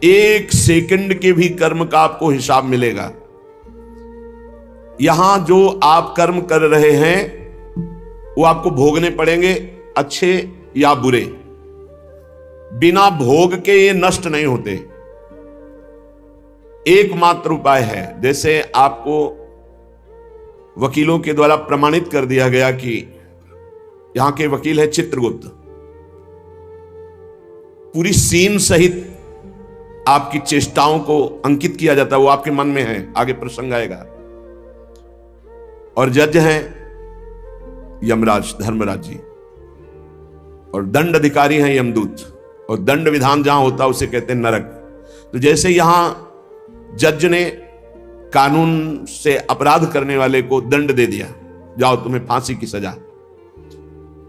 एक सेकंड के भी कर्म का आपको हिसाब मिलेगा। यहां जो आप कर्म कर रहे हैं वो आपको भोगने पड़ेंगे, अच्छे या बुरे। बिना भोग के ये नष्ट नहीं होते। एकमात्र उपाय है, जैसे आपको वकीलों के द्वारा प्रमाणित कर दिया गया कि यहां के वकील है चित्रगुप्त, पूरी सीन सहित आपकी चेष्टाओं को अंकित किया जाता है, वो आपके मन में है, आगे प्रसंग आएगा। और जज हैं यमराज धर्मराज जी, और दंड अधिकारी हैं यमदूत, और दंड विधान जहां होता है उसे कहते हैं नरक। तो जैसे यहां जज ने कानून से अपराध करने वाले को दंड दे दिया, जाओ तुम्हें फांसी की सजा,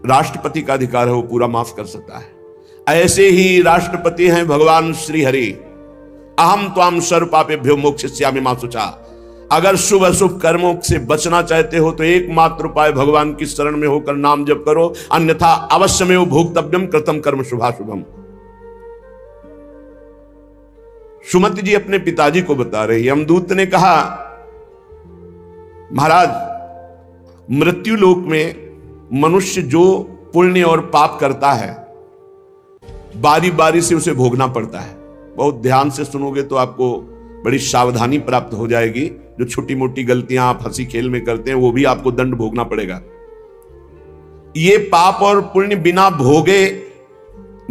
राष्ट्रपति का अधिकार है, वो पूरा माफ कर सकता है। ऐसे ही राष्ट्रपति हैं भगवान श्री हरि, अहम त्वाम सर्व पापेभ्यो मोक्षयिष्यामि मा शुचा। अगर शुभ अशुभ कर्मों से बचना चाहते हो तो एकमात्र उपाय भगवान की शरण में होकर नाम जप करो, अन्यथा अवश्यमेव भोक्तव्यम कृतम कर्म शुभाशुभम। सुमति जी अपने पिताजी को बता रहे, यमदूत ने कहा महाराज, मृत्यु लोक में मनुष्य जो पुण्य और पाप करता है बारी बारी से उसे भोगना पड़ता है। बहुत ध्यान से सुनोगे तो आपको बड़ी सावधानी प्राप्त हो जाएगी। जो छोटी मोटी गलतियां आप हंसी खेल में करते हैं वो भी आपको दंड भोगना पड़ेगा। ये पाप और पुण्य बिना भोगे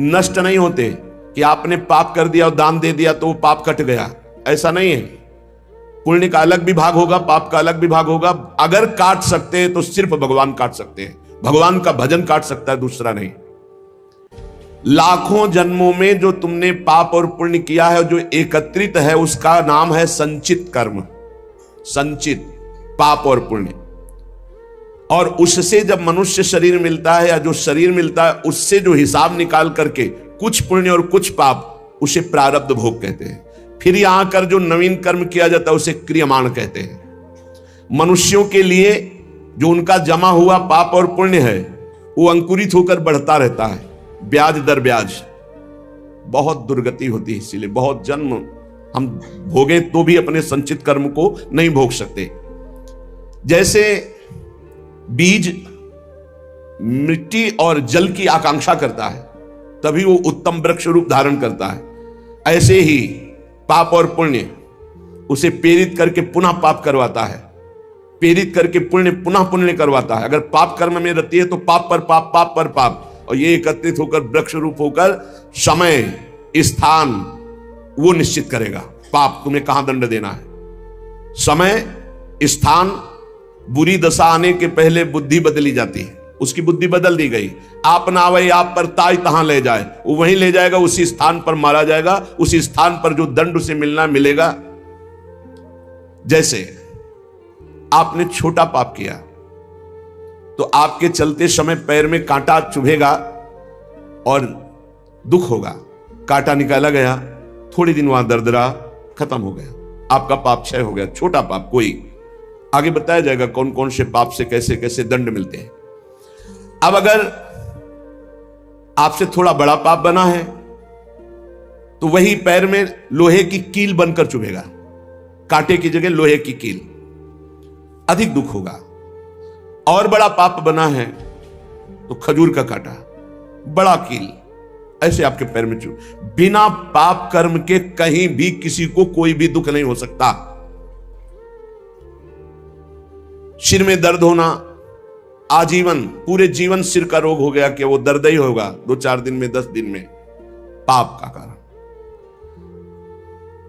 नष्ट नहीं होते कि आपने पाप कर दिया और दान दे दिया तो वो पाप कट गया, ऐसा नहीं है। पुण्य का अलग विभाग होगा, पाप का अलग विभाग होगा। अगर काट सकते हैं तो सिर्फ भगवान काट सकते हैं, भगवान का भजन काट सकता है, दूसरा नहीं। लाखों जन्मों में जो तुमने पाप और पुण्य किया है, जो एकत्रित है, उसका नाम है संचित कर्म। संचित पाप और पुण्य, और उससे जब मनुष्य शरीर मिलता है या जो शरीर मिलता है उससे जो हिसाब निकाल करके कुछ पुण्य और कुछ पाप, उसे प्रारब्ध भोग कहते हैं। फिर यहां कर जो नवीन कर्म किया जाता है उसे क्रियमाण कहते हैं। मनुष्यों के लिए जो उनका जमा हुआ पाप और पुण्य है वो अंकुरित होकर बढ़ता रहता है, ब्याज दर ब्याज। बहुत दुर्गति होती है, इसीलिए बहुत जन्म हम भोगे तो भी अपने संचित कर्म को नहीं भोग सकते। जैसे बीज मिट्टी और जल की आकांक्षा करता है तभी वो उत्तम वृक्ष रूप धारण करता है, ऐसे ही पाप और पुण्य उसे प्रेरित करके पुनः पाप करवाता है, प्रेरित करके पुण्य पुनः पुण्य करवाता है। अगर पाप कर्म में रहती है तो पाप पर पाप, पाप पर पाप, और ये एकत्रित होकर वृक्ष रूप होकर समय स्थान वो निश्चित करेगा। पाप तुम्हें कहां दंड देना है, समय स्थान। बुरी दशा आने के पहले बुद्धि बदली जाती है, उसकी बुद्धि बदल दी गई। आप ना आवे आप पर ताई तहां ले जाए, वो वहीं ले जाएगा, उसी स्थान पर मारा जाएगा, उसी स्थान पर जो दंड उसे मिलना मिलेगा। जैसे आपने छोटा पाप किया तो आपके चलते समय पैर में कांटा चुभेगा और दुख होगा। कांटा निकाला गया, थोड़ी दिन वहां दर्द रहा, खत्म हो गया, आपका पाप क्षय हो गया। छोटा पाप कोई, आगे बताया जाएगा कौन कौन से पाप से कैसे कैसे दंड मिलते हैं। अब अगर आपसे थोड़ा बड़ा पाप बना है तो वही पैर में लोहे की कील बनकर चुभेगा, कांटे की जगह लोहे की कील, अधिक दुख होगा। और बड़ा पाप बना है तो खजूर का कांटा, बड़ा कील, ऐसे आपके पैर में चुभ। बिना पाप कर्म के कहीं भी किसी को कोई भी दुख नहीं हो सकता। सिर में दर्द होना, आजीवन पूरे जीवन सिर का रोग हो गया कि वो दर्द ही होगा 2-4 दिन में, 10 दिन में, पाप का कारण।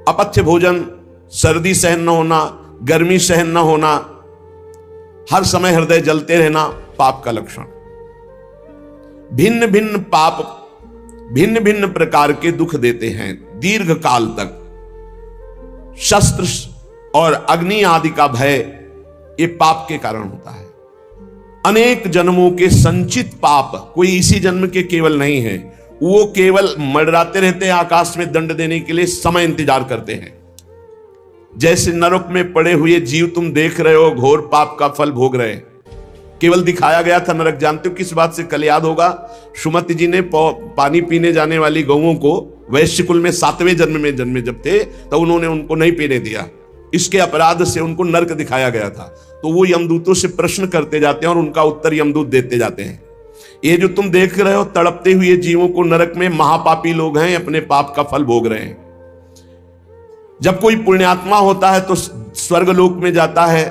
अपथ्य भोजन, सर्दी सहन न होना, गर्मी सहन न होना, हर समय हृदय जलते रहना, पाप का लक्षण। भिन्न भिन्न पाप भिन्न भिन्न प्रकार के दुख देते हैं दीर्घ काल तक। शस्त्र और अग्नि आदि का भय ये पाप के कारण होता है। अनेक जन्मों के संचित पाप कोई इसी जन्म के केवल नहीं है, वो केवल मंडराते रहते हैं आकाश में दंड देने के लिए, समय इंतजार करते हैं। जैसे नरक में पड़े हुए जीव तुम देख रहे हो घोर पाप का फल भोग रहे, केवल दिखाया गया था नरक। जानते हो किस बात से? कल याद होगा, सुमति जी ने पानी पीने जाने वाली गौओं को वैश्य कुल में 7वें जन्म में जन्मे जब थे तो उन्होंने उनको नहीं पीने दिया। इसके अपराध से उनको नरक दिखाया गया था। तो वो यमदूतों से प्रश्न करते जाते हैं और उनका उत्तर यमदूत देते जाते हैं। ये जो तुम देख रहे हो तड़पते हुए जीवों को नरक में, महापापी लोग हैं, अपने पाप का फल भोग रहे हैं। जब कोई पुण्यात्मा होता है तो स्वर्गलोक में जाता है,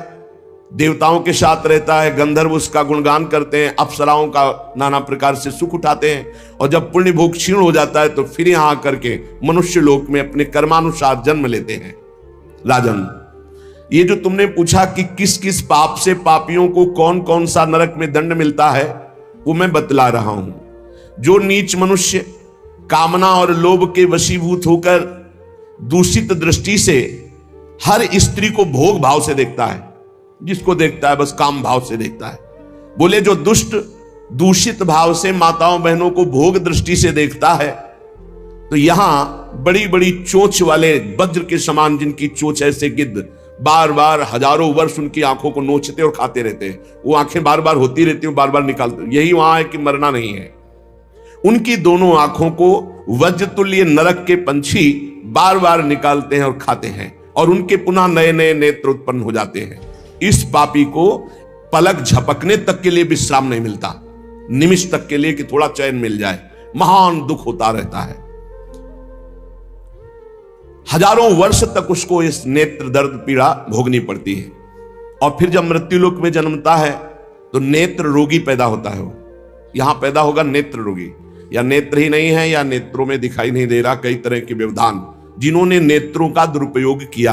देवताओं के साथ रहता है, गंधर्व उसका गुणगान करते हैं, अप्सराओं का नाना प्रकार से सुख उठाते हैं। और जब पुण्य भोग क्षीण हो जाता है तो फिर यहां आकर के मनुष्य लोक में अपने कर्मानुसार जन्म लेते हैं। राजन, ये जो तुमने पूछा कि किस किस पाप से पापियों को कौन कौन सा नरक में दंड मिलता है, वो मैं बतला रहा हूं। जो नीच मनुष्य कामना और लोभ के वशीभूत होकर दूषित दृष्टि से हर स्त्री को भोग भाव से देखता है, जिसको देखता है बस काम भाव से देखता है। बोले जो दुष्ट दूषित भाव से माताओं बहनों को भोग दृष्टि से देखता है, तो यहां बड़ी बड़ी चोंच वाले वज्र के समान, जिनकी चोंच ऐसे गिद्ध बार बार हजारों वर्ष उनकी आंखों को नोचते और खाते रहते हैं, वो आंखें बार बार होती रहती हैं, बार बार निकालते। यही वहां है कि मरना नहीं है। उनकी दोनों आंखों को वज्रतुल्य नरक के पंछी बार बार निकालते हैं और खाते हैं, और उनके पुनः नए नए नेत्र उत्पन्न हो जाते हैं। इस पापी को पलक झपकने तक के लिए विश्राम नहीं मिलता, निमिष तक के लिए कि थोड़ा चैन मिल जाए, महान दुख होता रहता है। हजारों वर्ष तक उसको इस नेत्र दर्द पीड़ा भोगनी पड़ती है। और फिर जब मृत्युलोक में जन्मता है तो नेत्र रोगी पैदा होता है। वो यहां पैदा होगा नेत्र रोगी, या नेत्र ही नहीं है या नेत्रों में दिखाई नहीं दे रहा, कई तरह के व्यवधान, जिन्होंने नेत्रों का दुरुपयोग किया।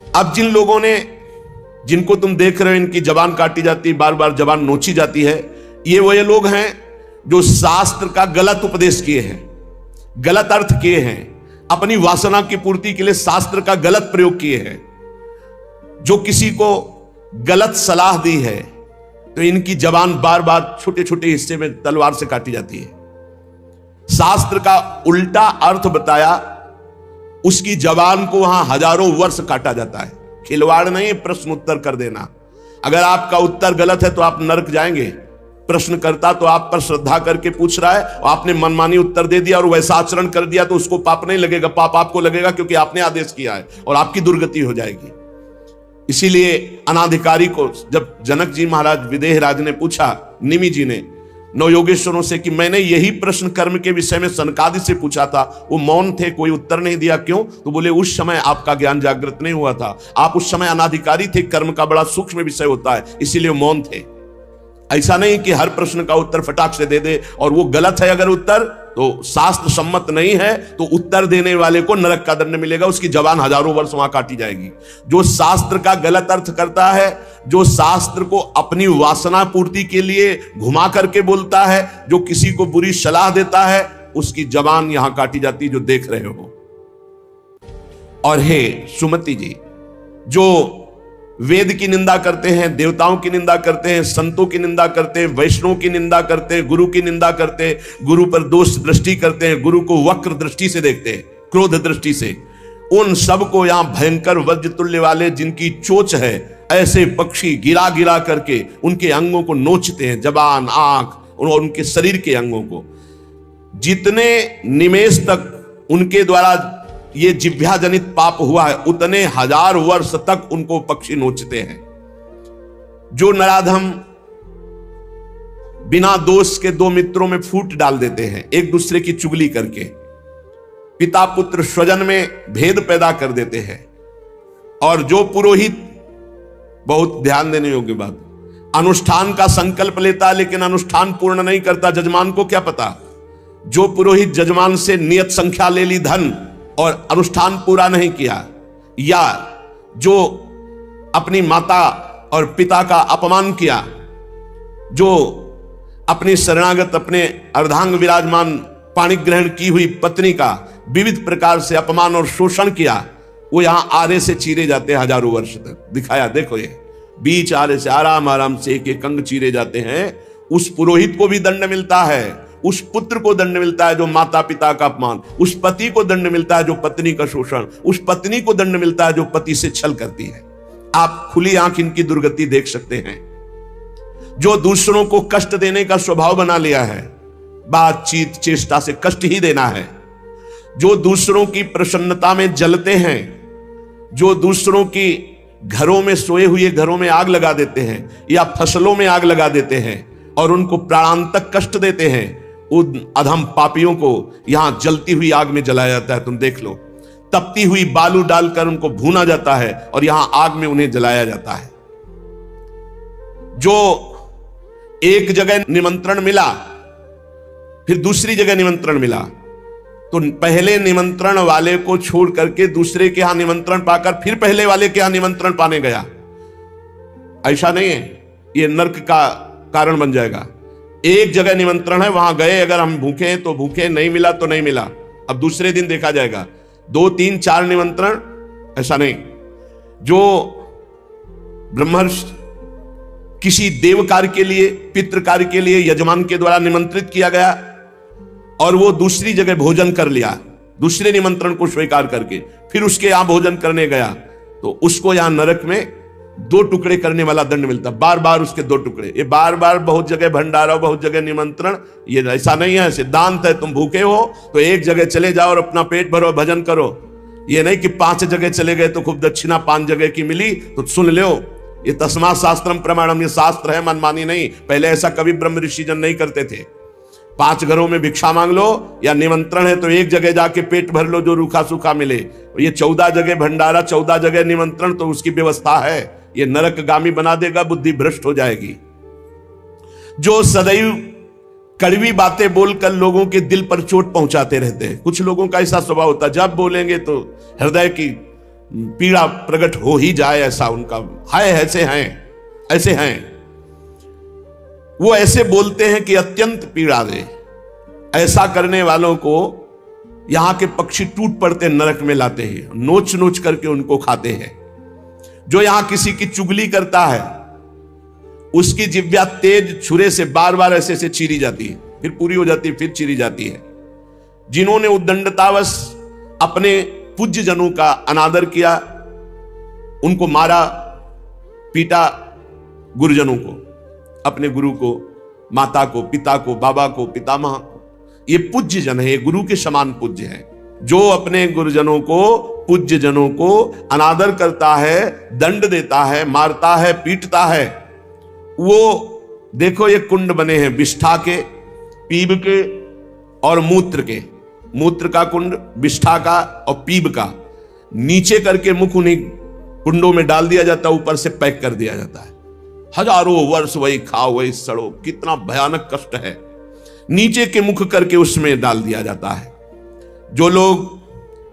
अब जिन लोगों ने, जिनको तुम देख रहे हो इनकी जबान काटी जाती, बार बार जबान नोची जाती है, ये वही लोग हैं जो शास्त्र का गलत उपदेश किए हैं, गलत अर्थ किए हैं, अपनी वासना की पूर्ति के लिए शास्त्र का गलत प्रयोग किए हैं, जो किसी को गलत सलाह दी है तो इनकी जबान बार बार छोटे छोटे हिस्से में तलवार से काटी जाती है। शास्त्र का उल्टा अर्थ बताया, उसकी जबान को वहां हजारों वर्ष काटा जाता है। खिलवाड़ नहीं, प्रश्न उत्तर कर देना। अगर आपका उत्तर गलत है तो आप नरक जाएंगे। प्रश्न करता तो आप पर श्रद्धा करके पूछ रहा है और आपने मनमानी उत्तर दे दिया और वैसा आचरण कर दिया तो उसको पाप नहीं लगेगा, पाप आपको लगेगा क्योंकि आपने आदेश किया है और आपकी दुर्गति हो जाएगी। इसीलिए अनाधिकारी को जब जनक जी महाराज विदेह राज ने पूछा, निमि जी ने नौ योगेश्वरों से कि मैंने यही प्रश्न कर्म के विषय में सनकादि से पूछा था, वो मौन थे, कोई उत्तर नहीं दिया, क्यों? तो बोले उस समय आपका ज्ञान जागृत नहीं हुआ था, आप उस समय अनाधिकारी थे, कर्म का बड़ा सूक्ष्म विषय होता है, इसीलिए मौन थे। ऐसा नहीं कि हर प्रश्न का उत्तर फटाक से दे दे, और वो गलत है अगर उत्तर तो शास्त्र सम्मत नहीं है तो उत्तर देने वाले को नरक का दंड मिलेगा, उसकी जबान हजारों वर्ष वहां काटी जाएगी। जो शास्त्र का गलत अर्थ करता है, जो शास्त्र को अपनी वासना पूर्ति के लिए घुमा करके बोलता है, जो किसी को बुरी सलाह देता है, उसकी जबान यहां काटी जाती है, जो देख रहे हो। और हे सुमति जी, जो वेद की निंदा करते हैं, देवताओं की निंदा करते हैं, संतों की निंदा करते हैं, वैष्णव की निंदा करते हैं, गुरु की निंदा करते हैं, गुरु पर दोष दृष्टि करते हैं, गुरु को वक्र दृष्टि से देखते हैं, क्रोध दृष्टि से, उन सब को यहां भयंकर वज्रतुल्य वाले जिनकी चोंच है, ऐसे पक्षी गिरा गिरा करके उनके अंगों को नोचते हैं, जबान, आंख और उनके शरीर के अंगों को। जितने निमेष तक उनके द्वारा ये जिह्वा जनित पाप हुआ है, उतने हजार वर्ष तक उनको पक्षी नोचते हैं। जो नराधम बिना दोष के दो मित्रों में फूट डाल देते हैं, एक दूसरे की चुगली करके, पिता पुत्र स्वजन में भेद पैदा कर देते हैं, और जो पुरोहित, बहुत ध्यान देने योग्य बात, अनुष्ठान का संकल्प लेता लेकिन अनुष्ठान पूर्ण नहीं करता, जजमान को क्या पता? जो पुरोहित जजमान से नियत संख्या ले ली धन और अनुष्ठान पूरा नहीं किया, या जो अपनी माता और पिता का अपमान किया, जो अपनी शरणागत, अपने अर्धांग विराजमान पाणी ग्रहण की हुई पत्नी का विविध प्रकार से अपमान और शोषण किया, वो यहां आरे से चीरे जाते हैं हजारों वर्ष तक। दिखाया, देखो ये बीच आरे से आराम आराम से एक एक अंग चीरे जाते हैं। उस पुरोहित को भी दंड मिलता है, उस पुत्र को दंड मिलता है जो माता पिता का अपमान, उस पति को दंड मिलता है जो पत्नी का शोषण, उस पत्नी को दंड मिलता है जो पति से छल करती है। आप खुली आंख इनकी दुर्गति देख सकते हैं। जो दूसरों को कष्ट देने का स्वभाव बना लिया है, बातचीत चेष्टा से कष्ट ही देना है, जो दूसरों की प्रसन्नता में जलते हैं, जो दूसरों की घरों में सोए हुए घरों में आग लगा देते हैं या फसलों में आग लगा देते हैं और उनको प्राणांतक कष्ट देते हैं, उन अधम पापियों को यहां जलती हुई आग में जलाया जाता है। तुम देख लो, तपती हुई बालू डालकर उनको भूना जाता है और यहां आग में उन्हें जलाया जाता है। जो एक जगह निमंत्रण मिला, फिर दूसरी जगह निमंत्रण मिला, तो पहले निमंत्रण वाले को छोड़ करके दूसरे के यहां निमंत्रण पाकर फिर पहले वाले के यहां निमंत्रण पाने गया। ऐसा नहीं है, यह नर्क का कारण बन जाएगा। एक जगह निमंत्रण है, वहां गए, अगर हम भूखे हैं तो भूखे, नहीं मिला तो नहीं मिला, अब दूसरे दिन देखा जाएगा। 2 3 4 निमंत्रण, ऐसा नहीं। जो ब्रह्मर्षि किसी देव कार्य के लिए, पितृ कार्य के लिए यजमान के द्वारा निमंत्रित किया गया और वो दूसरी जगह भोजन कर लिया, दूसरे निमंत्रण को स्वीकार करके फिर उसके यहां भोजन करने गया, तो उसको यहां नरक में 2 टुकड़े करने वाला दंड मिलता, बार बार उसके 2 टुकड़े। ये बार बार बहुत जगह भंडारा, बहुत जगह निमंत्रण, ये ऐसा नहीं है, सिद्धांत है। तुम भूखे हो तो एक जगह चले जाओ और अपना पेट भरो, भजन करो। ये नहीं कि 5 जगह चले गए तो खूब दक्षिणा 5 जगह की मिली तो सुन लो। ये तस्मात् शास्त्रम प्रमाणम, ये शास्त्र है, मनमानी नहीं। पहले ऐसा कभी ब्रह्म ऋषि जन नहीं करते थे। 5 घरों में भिक्षा मांग लो, या निमंत्रण है तो एक जगह जाके पेट भर लो जो रूखा सूखा मिले। ये 14 जगह भंडारा, 14 जगह निमंत्रण, तो उसकी व्यवस्था है। ये नरकगामी बना देगा, बुद्धि भ्रष्ट हो जाएगी। जो सदैव कड़वी बातें बोलकर लोगों के दिल पर चोट पहुंचाते रहते हैं, कुछ लोगों का ऐसा स्वभाव होता है, जब बोलेंगे तो हृदय की पीड़ा प्रकट हो ही जाए, ऐसा उनका है। ऐसे हैं वो, ऐसे बोलते हैं कि अत्यंत पीड़ा दे। ऐसा करने वालों को यहां के पक्षी टूट पड़ते नरक में लाते हैं, नोच नोच करके उनको खाते हैं। जो यहां किसी की चुगली करता है, उसकी जिह्वा तेज छुरे से बार बार ऐसे ऐसे चीरी जाती है, फिर पूरी हो जाती है, फिर चीरी जाती है। जिन्होंने उद्दंडतावश अपने पूज्य जनों का अनादर किया, उनको मारा पीटा, गुरुजनों को, अपने गुरु को, माता को, पिता को, बाबा को, पितामह को, ये पूज्य जन है, ये गुरु के समान पूज्य है। जो अपने गुरुजनों को, पूज्य जनों को अनादर करता है, दंड देता है, मारता है, पीटता है, वो देखो ये कुंड बने हैं विष्ठा के, पीब के और मूत्र के। मूत्र का कुंड, विष्ठा का और पीब का, नीचे करके मुख उन्हीं कुंडों में डाल दिया जाता है, ऊपर से पैक कर दिया जाता है। हजारों वर्ष वही खाओ वही सड़ो, कितना भयानक कष्ट है। नीचे के मुख करके उसमें डाल दिया जाता है। जो लोग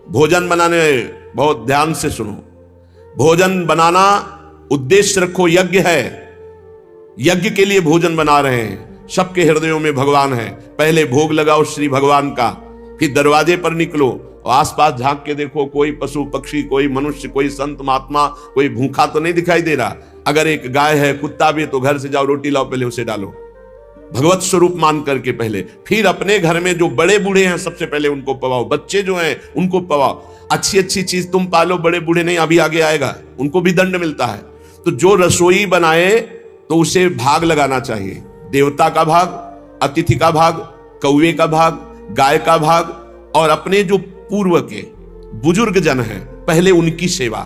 भोजन बनाने, बहुत ध्यान से सुनो, भोजन बनाना उद्देश्य रखो, यज्ञ है, यज्ञ के लिए भोजन बना रहे हैं। सबके हृदयों में भगवान है, पहले भोग लगाओ श्री भगवान का, फिर दरवाजे पर निकलो और आसपास झांक के देखो, कोई पशु पक्षी, कोई मनुष्य, कोई संत महात्मा, कोई भूखा तो नहीं दिखाई दे रहा। अगर एक गाय है, कुत्ता भी है, तो घर से जाओ, रोटी लाओ, पहले उसे डालो, भगवत स्वरूप मान करके पहले। फिर अपने घर में जो बड़े बूढ़े हैं सबसे पहले उनको पवाओ, बच्चे जो हैं उनको पवाओ। अच्छी अच्छी चीज तुम पालो, बड़े बूढ़े नहीं, अभी आगे आएगा, उनको भी दंड मिलता है। तो जो रसोई बनाए तो उसे भाग लगाना चाहिए, देवता का भाग, अतिथि का भाग, कौवे का भाग, गाय का भाग, और अपने जो पूर्व के बुजुर्ग जन हैं पहले उनकी सेवा।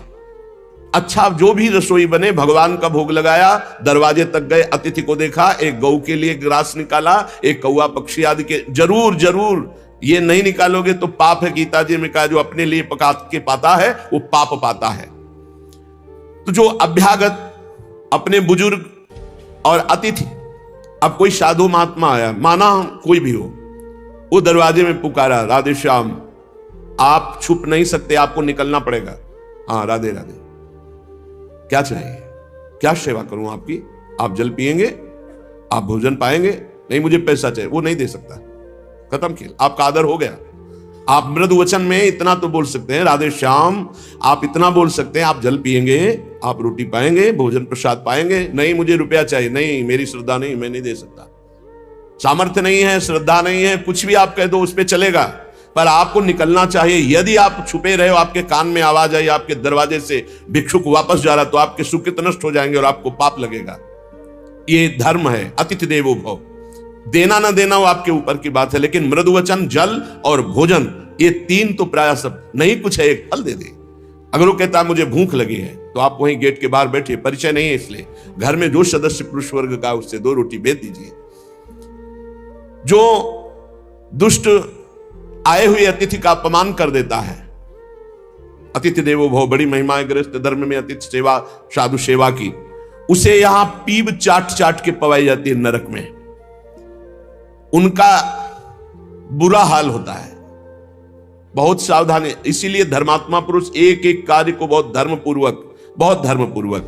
अच्छा, जो भी रसोई बने, भगवान का भोग लगाया, दरवाजे तक गए, अतिथि को देखा, एक गौ के लिए ग्रास निकाला, एक कौवा पक्षी आदि के, जरूर ये नहीं निकालोगे तो पाप है। गीता जी में कहा जो अपने लिए पका के पाता है वो पाप पाता है। तो जो अभ्यागत, अपने बुजुर्ग और अतिथि, अब कोई साधु महात्मा आया, माना कोई भी हो, वो दरवाजे में पुकारा, राधे श्याम, आप छुप नहीं सकते, आपको निकलना पड़ेगा। हाँ, राधे राधे, क्या चाहिए, क्या सेवा करूं आपकी? आप जल पिएंगे, आप भोजन पाएंगे? नहीं, मुझे पैसा चाहिए। वो नहीं दे सकता, खत्म खेल, आपका आदर हो गया। आप मृदु वचन में इतना तो बोल सकते हैं, राधे श्याम, आप इतना बोल सकते हैं, आप जल पिएंगे, आप रोटी पाएंगे, भोजन प्रसाद पाएंगे। नहीं, मुझे रुपया चाहिए। नहीं, मेरी श्रद्धा नहीं, मैं नहीं दे सकता, सामर्थ्य नहीं है, श्रद्धा नहीं है, कुछ भी आप कह दो उस पर चलेगा, पर आपको निकलना चाहिए। यदि आप छुपे रहे हो, आपके कान में आवाज आई, आपके दरवाजे से भिक्षुक वापस जा रहा, तो आपके सुकृत नष्ट हो जाएंगे और आपको पाप लगेगा। ये धर्म है। अतिथि देवो भव, देना ना देना वो आपके ऊपर की बात है, लेकिन मृदु वचन, जल और भोजन, ये तीन तो प्राय सब, नहीं कुछ है एक फल दे दे। अगर वो कहता है मुझे भूख लगी है, तो आप वहीं गेट के बाहर बैठिए, परिचय नहीं है इसलिए, घर में जो सदस्य पुरुष वर्ग का उससे 2 रोटी भेज दीजिए। जो दुष्ट आए हुए अतिथि का अपमान कर देता है, अतिथि देवो भव, बड़ी महिमा है गृहस्थ धर्म में अतिथि सेवा, साधु सेवा की, उसे यहां पीब चाट चाट के पवाई जाती है नरक में, उनका बुरा हाल होता है। बहुत सावधानी, इसीलिए धर्मात्मा पुरुष एक एक कार्य को बहुत धर्मपूर्वक,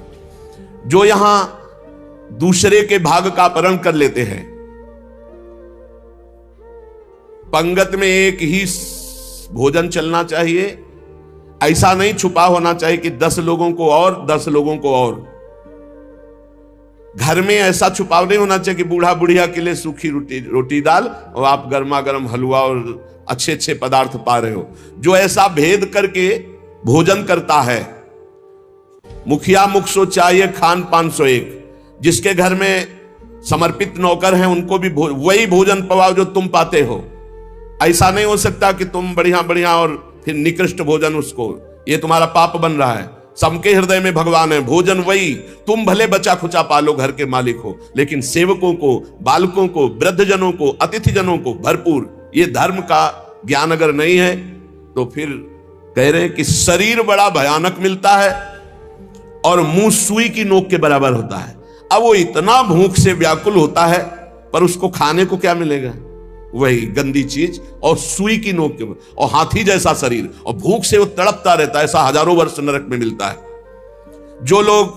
जो यहां दूसरे के भाग का अपहरण कर लेते हैं, पंगत में एक ही भोजन चलना चाहिए, ऐसा नहीं छुपा होना चाहिए कि 10 लोगों को और 10 लोगों को और। घर में ऐसा छुपाव नहीं होना चाहिए कि बूढ़ा बुढ़िया के लिए सूखी रोटी दाल और आप गर्मा गर्म हलवा और अच्छे अच्छे पदार्थ पा रहे हो। जो ऐसा भेद करके भोजन करता है, मुखिया मुख सो चाहिए खान पान सो एक, जिसके घर में समर्पित नौकर हैं उनको भी वही भोजन पवाओ जो तुम पाते हो। ऐसा नहीं हो सकता कि तुम बढ़िया बढ़िया और फिर निकृष्ट भोजन उसको, ये तुम्हारा पाप बन रहा है। सबके हृदय में भगवान है, भोजन वही, तुम भले बचा खुचा पालो, घर के मालिक हो, लेकिन सेवकों को, बालकों को, वृद्धजनों को, अतिथिजनों को भरपूर। ये धर्म का ज्ञान अगर नहीं है तो फिर कह रहे हैं कि शरीर बड़ा भयानक मिलता है और मुंह सुई की नोक के बराबर होता है। अब वो इतना भूख से व्याकुल होता है, पर उसको खाने को क्या मिलेगा? वही गंदी चीज और सुई की नोक के, और हाथी जैसा शरीर, और भूख से वो तड़पता रहता है। ऐसा हजारों वर्ष नरक में मिलता है। जो लोग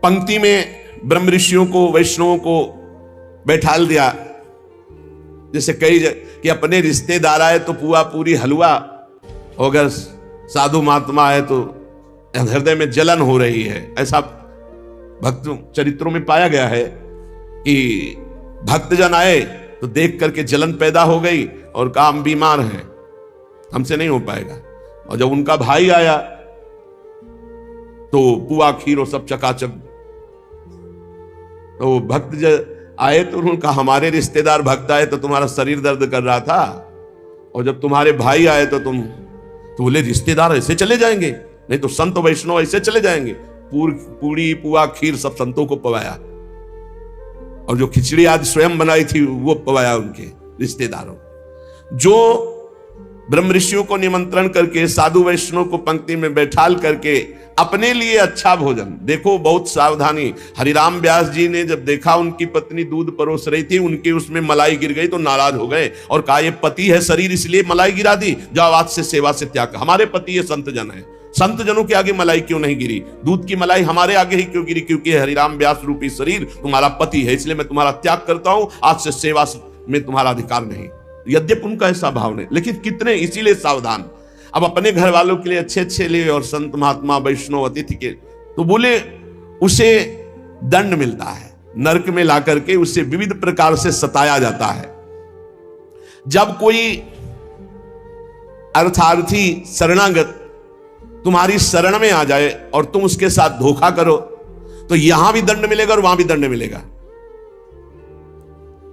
पंक्ति में ब्रह्म ऋषियों को, वैष्णवों को बैठाल दिया, जैसे कई कि अपने रिश्तेदार आए तो पुआ पूरी हलवा, अगर साधु महात्मा आए तो हृदय में जलन हो रही है। ऐसा भक्त चरित्रों में पाया गया है कि भक्तजन आए तो देख करके जलन पैदा हो गई और कहा हम बीमार हैं, हमसे नहीं हो पाएगा। और जब उनका भाई आया तो पुआ खीर और सब चकाचक, तो भक्त आए तो उन्होंने कहा हमारे रिश्तेदार भक्त आए तो तुम्हारा शरीर दर्द कर रहा था, और जब तुम्हारे भाई आए तो तुम, तो बोले रिश्तेदार ऐसे चले जाएंगे? नहीं तो संत वैष्णव ऐसे चले जाएंगे। पूरी पुआ खीर सब संतों को पवाया, और जो खिचड़ी आज स्वयं बनाई थी वो पवाया उनके रिश्तेदारों। जो ब्रह्म ऋषियों को निमंत्रण करके, साधु वैष्णव को पंक्ति में बैठाल करके अपने लिए अच्छा भोजन, देखो बहुत सावधानी। हरिराम व्यास जी ने जब देखा उनकी पत्नी दूध परोस रही थी, उनके उसमें मलाई गिर गई तो नाराज हो गए और कहा ये पति है शरीर इसलिए मलाई गिरा दी, जाओ आज से सेवा से त्याग। हमारे पति ये संत जन है, संत जनों के आगे मलाई क्यों नहीं गिरी? दूध की मलाई हमारे आगे ही क्यों गिरी? क्योंकि हरिराम व्यास रूपी शरीर तुम्हारा पति है, इसलिए मैं तुम्हारा त्याग करता हूं, आज से सेवा में तुम्हारा अधिकार नहीं। यद्यप उनका ऐसा भाव नहीं, लेकिन कितने, इसीलिए सावधान। अब अपने घर वालों के लिए अच्छे अच्छे लिए और संत महात्मा वैष्णव अतिथि के, तो बोले उसे दंड मिलता है, नरक में ला करके उसे विविध प्रकार से सताया जाता है। जब कोई अर्थार्थी शरणागत तुम्हारी शरण में आ जाए और तुम उसके साथ धोखा करो, तो यहां भी दंड मिलेगा और वहां भी दंड मिलेगा।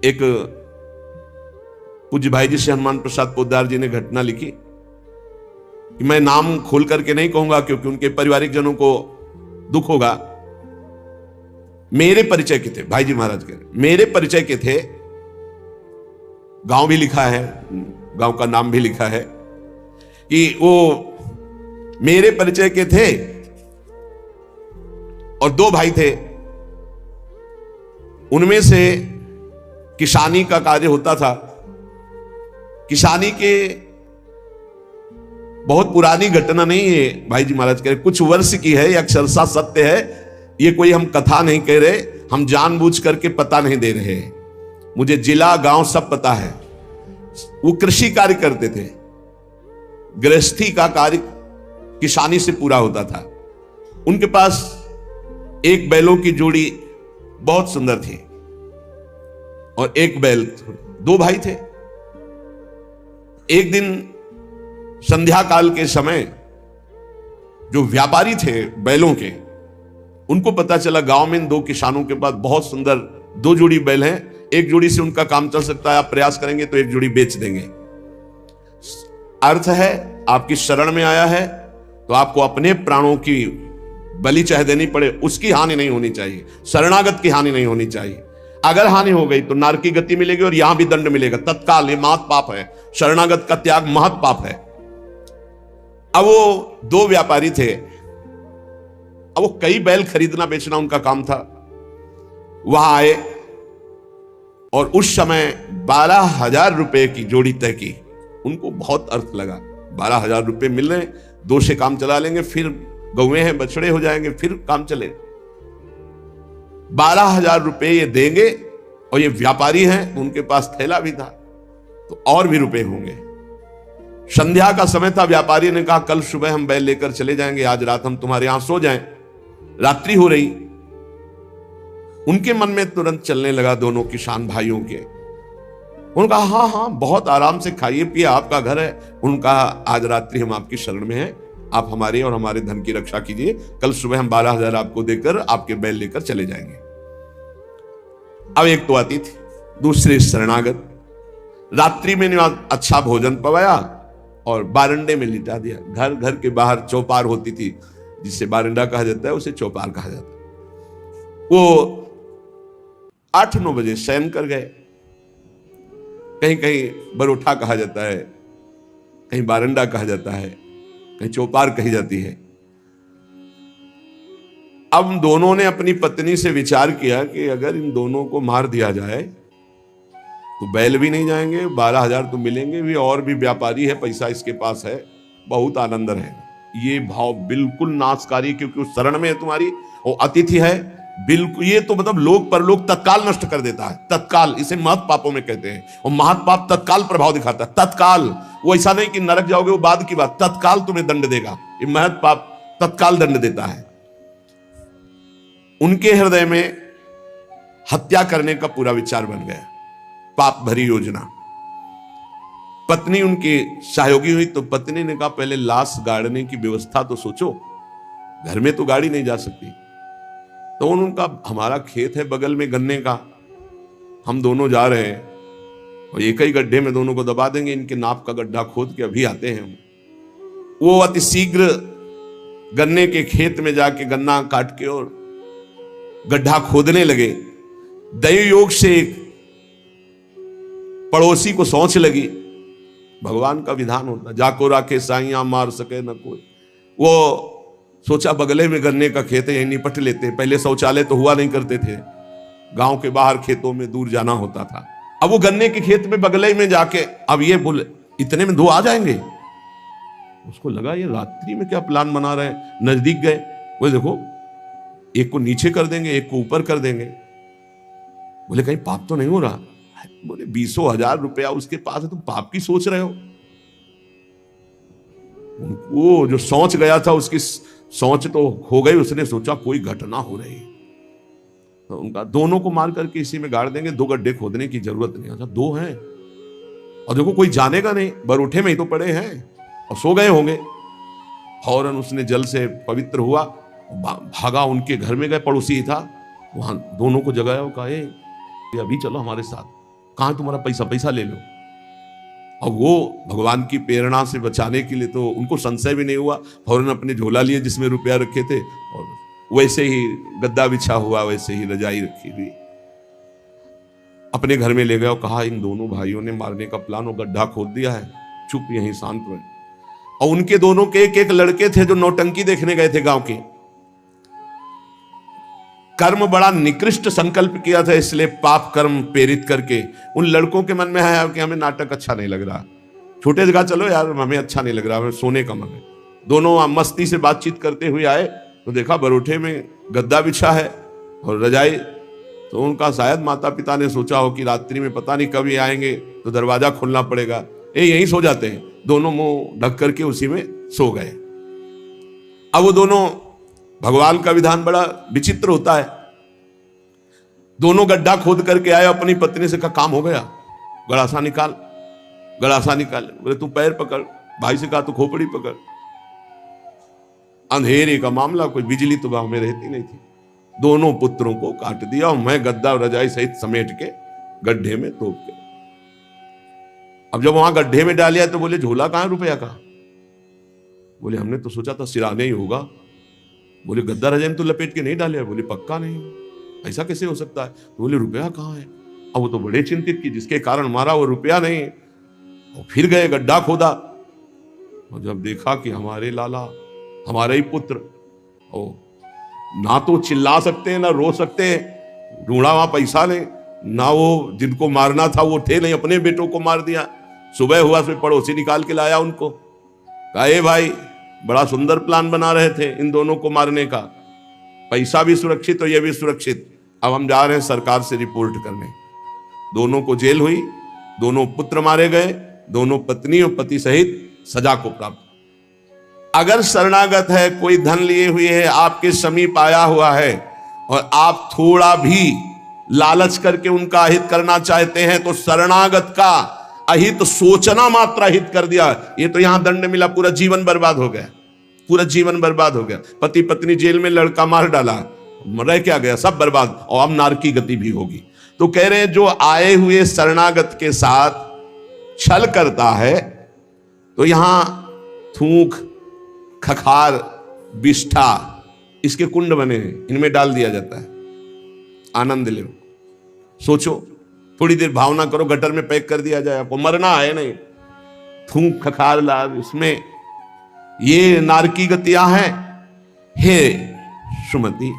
एक पूज्य भाई जी से हनुमान प्रसाद पोद्दार जी ने घटना लिखी कि मैं नाम खोल करके नहीं कहूंगा क्योंकि उनके पारिवारिक जनों को दुख होगा। मेरे परिचय के थे भाई जी महाराज के, मेरे परिचय के थे, गांव भी लिखा है, गांव का नाम भी लिखा है कि वो मेरे परिचय के थे और 2 भाई थे। उनमें से किसानी का कार्य होता था। किसानी के बहुत पुरानी घटना नहीं है भाई जी महाराज कह रहे, कुछ वर्ष की है, यह अक्षरशः सत्य है। ये कोई हम कथा नहीं कह रहे, हम जानबूझ करके पता नहीं दे रहे। मुझे जिला गांव सब पता है। वो कृषि कार्य करते थे, गृहस्थी का कार्य किसानी से पूरा होता था। उनके पास एक बैलों की जोड़ी बहुत सुंदर थी और एक बैल, 2 भाई थे। एक दिन संध्या काल के समय जो व्यापारी थे बैलों के, उनको पता चला गांव में इन दो किसानों के पास बहुत सुंदर दो जोड़ी बैल हैं, एक जोड़ी से उनका काम चल सकता है, आप प्रयास करेंगे तो एक जोड़ी बेच देंगे। अर्थ है आपकी शरण में आया है तो आपको अपने प्राणों की बलि चाहे देनी पड़े, उसकी हानि नहीं होनी चाहिए, शरणागत की हानि नहीं होनी चाहिए। अगर हानि हो गई तो नरक की गति मिलेगी और यहां भी दंड मिलेगा तत्काल। ये महत पाप है, शरणागत का त्याग महत पाप है। अब वो दो व्यापारी थे, अब वो कई बैल खरीदना बेचना उनका काम था। वहां आए और उस समय 12,000 रुपए की जोड़ी तय की। उनको बहुत अर्थ लगा, 12,000 रुपए मिल रहे, दो से काम चला लेंगे, फिर गौवे हैं बछड़े हो जाएंगे, फिर काम चले। 12,000 रुपए ये देंगे और ये व्यापारी हैं, उनके पास थैला भी था तो और भी रुपए होंगे। संध्या का समय था, व्यापारी ने कहा कल सुबह हम बैल लेकर चले जाएंगे, आज रात हम तुम्हारे यहां सो जाएं। रात्रि हो रही, उनके मन में तुरंत चलने लगा दोनों किसान भाइयों के। उन्होंने कहा हाँ हाँ बहुत आराम से खाइए पिए, आपका घर है। उन्होंने कहा आज रात्रि हम आपकी शरण में हैं, आप हमारे और हमारे धन की रक्षा कीजिए, कल सुबह हम 12,000 आपको देकर आपके बैल लेकर चले जाएंगे। अब एक तो आती थी, दूसरे शरणागत। रात्रि में अच्छा भोजन पवाया और बारंडे में लिटा दिया। घर घर के बाहर चौपार होती थी, जिसे बारंडा कहा जाता है उसे चौपार कहा जाता है। वो 8-9 बजे शयन कर गए। कहीं कहीं बरोठा कहा जाता है, कहीं बारंडा कहा जाता है, कहीं चौपार कही जाती है। अब दोनों ने अपनी पत्नी से विचार किया कि अगर इन दोनों को मार दिया जाए तो बैल भी नहीं जाएंगे, 12,000 तो मिलेंगे भी, और भी व्यापारी है, पैसा इसके पास है, बहुत आनंद रहेगा। ये भाव बिल्कुल नाशकारी, क्योंकि उस शरण में है तुम्हारी, वो अतिथि है, बिल्कुल। ये तो मतलब लोक परलोक तत्काल नष्ट कर देता है, तत्काल। इसे महत पापों में कहते हैं। और महत पाप तत्काल प्रभाव दिखाता है, तत्काल। वो ऐसा नहीं कि नरक जाओगे वो बाद की बात, तत्काल तुम्हें दंड देगा। ये महत पाप तत्काल दंड देता है। उनके हृदय में हत्या करने का पूरा विचार बन गया, पाप भरी योजना। पत्नी उनकी सहयोगी हुई तो पत्नी ने कहा पहले लाश गाड़ने की व्यवस्था तो सोचो, घर में तो गाड़ी नहीं जा सकती। तो उनका हमारा खेत है बगल में गन्ने का, हम दोनों जा रहे हैं और एक ही गड्ढे में दोनों को दबा देंगे, इनके नाप का गड्ढा खोद के अभी आते हैं। वो अति शीघ्र गन्ने के खेत में जाके गन्ना काट के और गड्ढा खोदने लगे। दैव योग से एक पड़ोसी को सोच लगी, भगवान का विधान होता, जाको राखे साइया मार सके न कोई। वो सोचा बगले में गन्ने का खेत है, यही निपट लेते। पहले शौचालय तो हुआ नहीं करते थे, गांव के बाहर खेतों में दूर जाना होता था। अब वो गन्ने के खेत में बगले में जाके, अब ये बोले इतने में दो आ जाएंगे। उसको लगा ये रात्रि में क्या प्लान बना रहे हैं। नजदीक गए, वो देखो एक को नीचे कर देंगे, एक को ऊपर कर देंगे। बोले कहीं पाप तो नहीं हो रहा। बोले 20,000 रुपया उसके पास है, तुम पाप की सोच रहे हो। वो जो सोच गया था उसकी सोच तो हो गई, उसने सोचा कोई घटना हो रही, तो उनका दोनों को मार करके इसी में गाड़ देंगे, 2 गड्ढे खोदने की जरूरत नहीं। अच्छा 2 हैं और देखो कोई जानेगा नहीं, बरूठे में ही तो पड़े हैं और सो गए होंगे। फौरन उसने जल से पवित्र हुआ, भागा उनके घर में गए, पड़ोसी ही था, वहां दोनों को जगाया और कहा ये अभी चलो हमारे साथ, कहां तुम्हारा पैसा, पैसा ले लो। और वो भगवान की प्रेरणा से बचाने के लिए तो उनको संशय भी नहीं हुआ, फौरन अपने झोला लिए जिसमें रुपया रखे थे और वैसे ही गद्दा बिछा हुआ, वैसे ही रजाई रखी हुई, अपने घर में ले गए और कहा इन दोनों भाइयों ने मारने का प्लान और गड्ढा खोद दिया है, चुप यहीं शांत रहे। और उनके दोनों के एक लड़के थे जो नौटंकी देखने गए थे गांव के। कर्म बड़ा निकृष्ट संकल्प किया था, इसलिए पाप कर्म प्रेरित करके उन लड़कों के मन में है कि हमें नाटक अच्छा नहीं लग रहा। छोटे जगह चलो यार, हमें अच्छा नहीं लग रहा, हमें सोने का मन है। दोनों मस्ती से बातचीत करते हुए आए तो देखा बरोठे में गद्दा बिछा है और रजाई। तो उनका शायद माता पिता ने सोचा हो कि रात्रि में पता नहीं कभी आएंगे तो दरवाजा खोलना पड़ेगा, यहीं सो जाते हैं। दोनों मुंह ढक करके उसी में सो गए। अब वो दोनों, भगवान का विधान बड़ा विचित्र होता है, दोनों गड्ढा खोद करके आए, अपनी पत्नी से कहा काम हो गया, गड़ासा निकाल, गड़ासा निकाल। बोले तू पैर पकड़, भाई से कहा तू खोपड़ी पकड़। अंधेरे का मामला, कोई बिजली तो गांव में रहती नहीं थी। दोनों पुत्रों को काट दिया और मैं गद्दा रजाई सहित समेट के गड्ढे में तोप के। अब जब वहां गड्ढे में डालिया तो बोले झोला कहां रुपया का? बोले हमने तो सोचा था सिराने ही होगा। बोले गद्दा रजाई में तो लपेट के नहीं डाले। बोले पक्का नहीं, ऐसा कैसे हो सकता है? तो बोले रुपया कहां है? अब वो तो बड़े चिंतित की जिसके कारण मारा वो रुपया नहीं। और फिर गए गड्ढा खोदा और जब देखा कि हमारे लाला, हमारे ही पुत्र, ओ ना तो चिल्ला सकते हैं ना रो सकते हैं, ढूंढा वहां पैसा नहीं, ना वो जिनको मारना था वो थे नहीं, अपने बेटों को मार दिया। सुबह हुआ फिर पड़ोसी निकाल के लाया उनको, कहा ए भाई बड़ा सुंदर प्लान बना रहे थे इन दोनों को मारने का, पैसा भी सुरक्षित और ये भी सुरक्षित, अब हम जा रहे हैं सरकार से रिपोर्ट करने। दोनों को जेल हुई, दोनों पुत्र मारे गए, दोनों पत्नी और पति सहित सजा को प्राप्त। अगर शरणागत है, कोई धन लिए हुए है, आपके समीप आया हुआ है और आप थोड़ा भी लालच करके उनका अहित करना चाहते हैं तो शरणागत का अहित सोचना मात्र अहित कर दिया, ये तो यहां दंड मिला, पूरा जीवन बर्बाद हो गया, पूरा जीवन बर्बाद हो गया। पति पत्नी जेल में, लड़का मार डाला, रह क्या गया, सब बर्बाद, और अब नारकी गति भी होगी। तो कह रहे हैं जो आए हुए शरणागत के साथ छल करता है तो यहां थूक, खखार, विष्ठा, इसके कुंड बने हैं, इनमें डाल दिया जाता है। आनंद ले, सोचो, थोड़ी देर भावना करो, गटर में पैक कर दिया जाए, आपको मरना है नहीं। थूक, खखार, लाल, इसमें ये नारकी गतियां हैं। हे सुमति,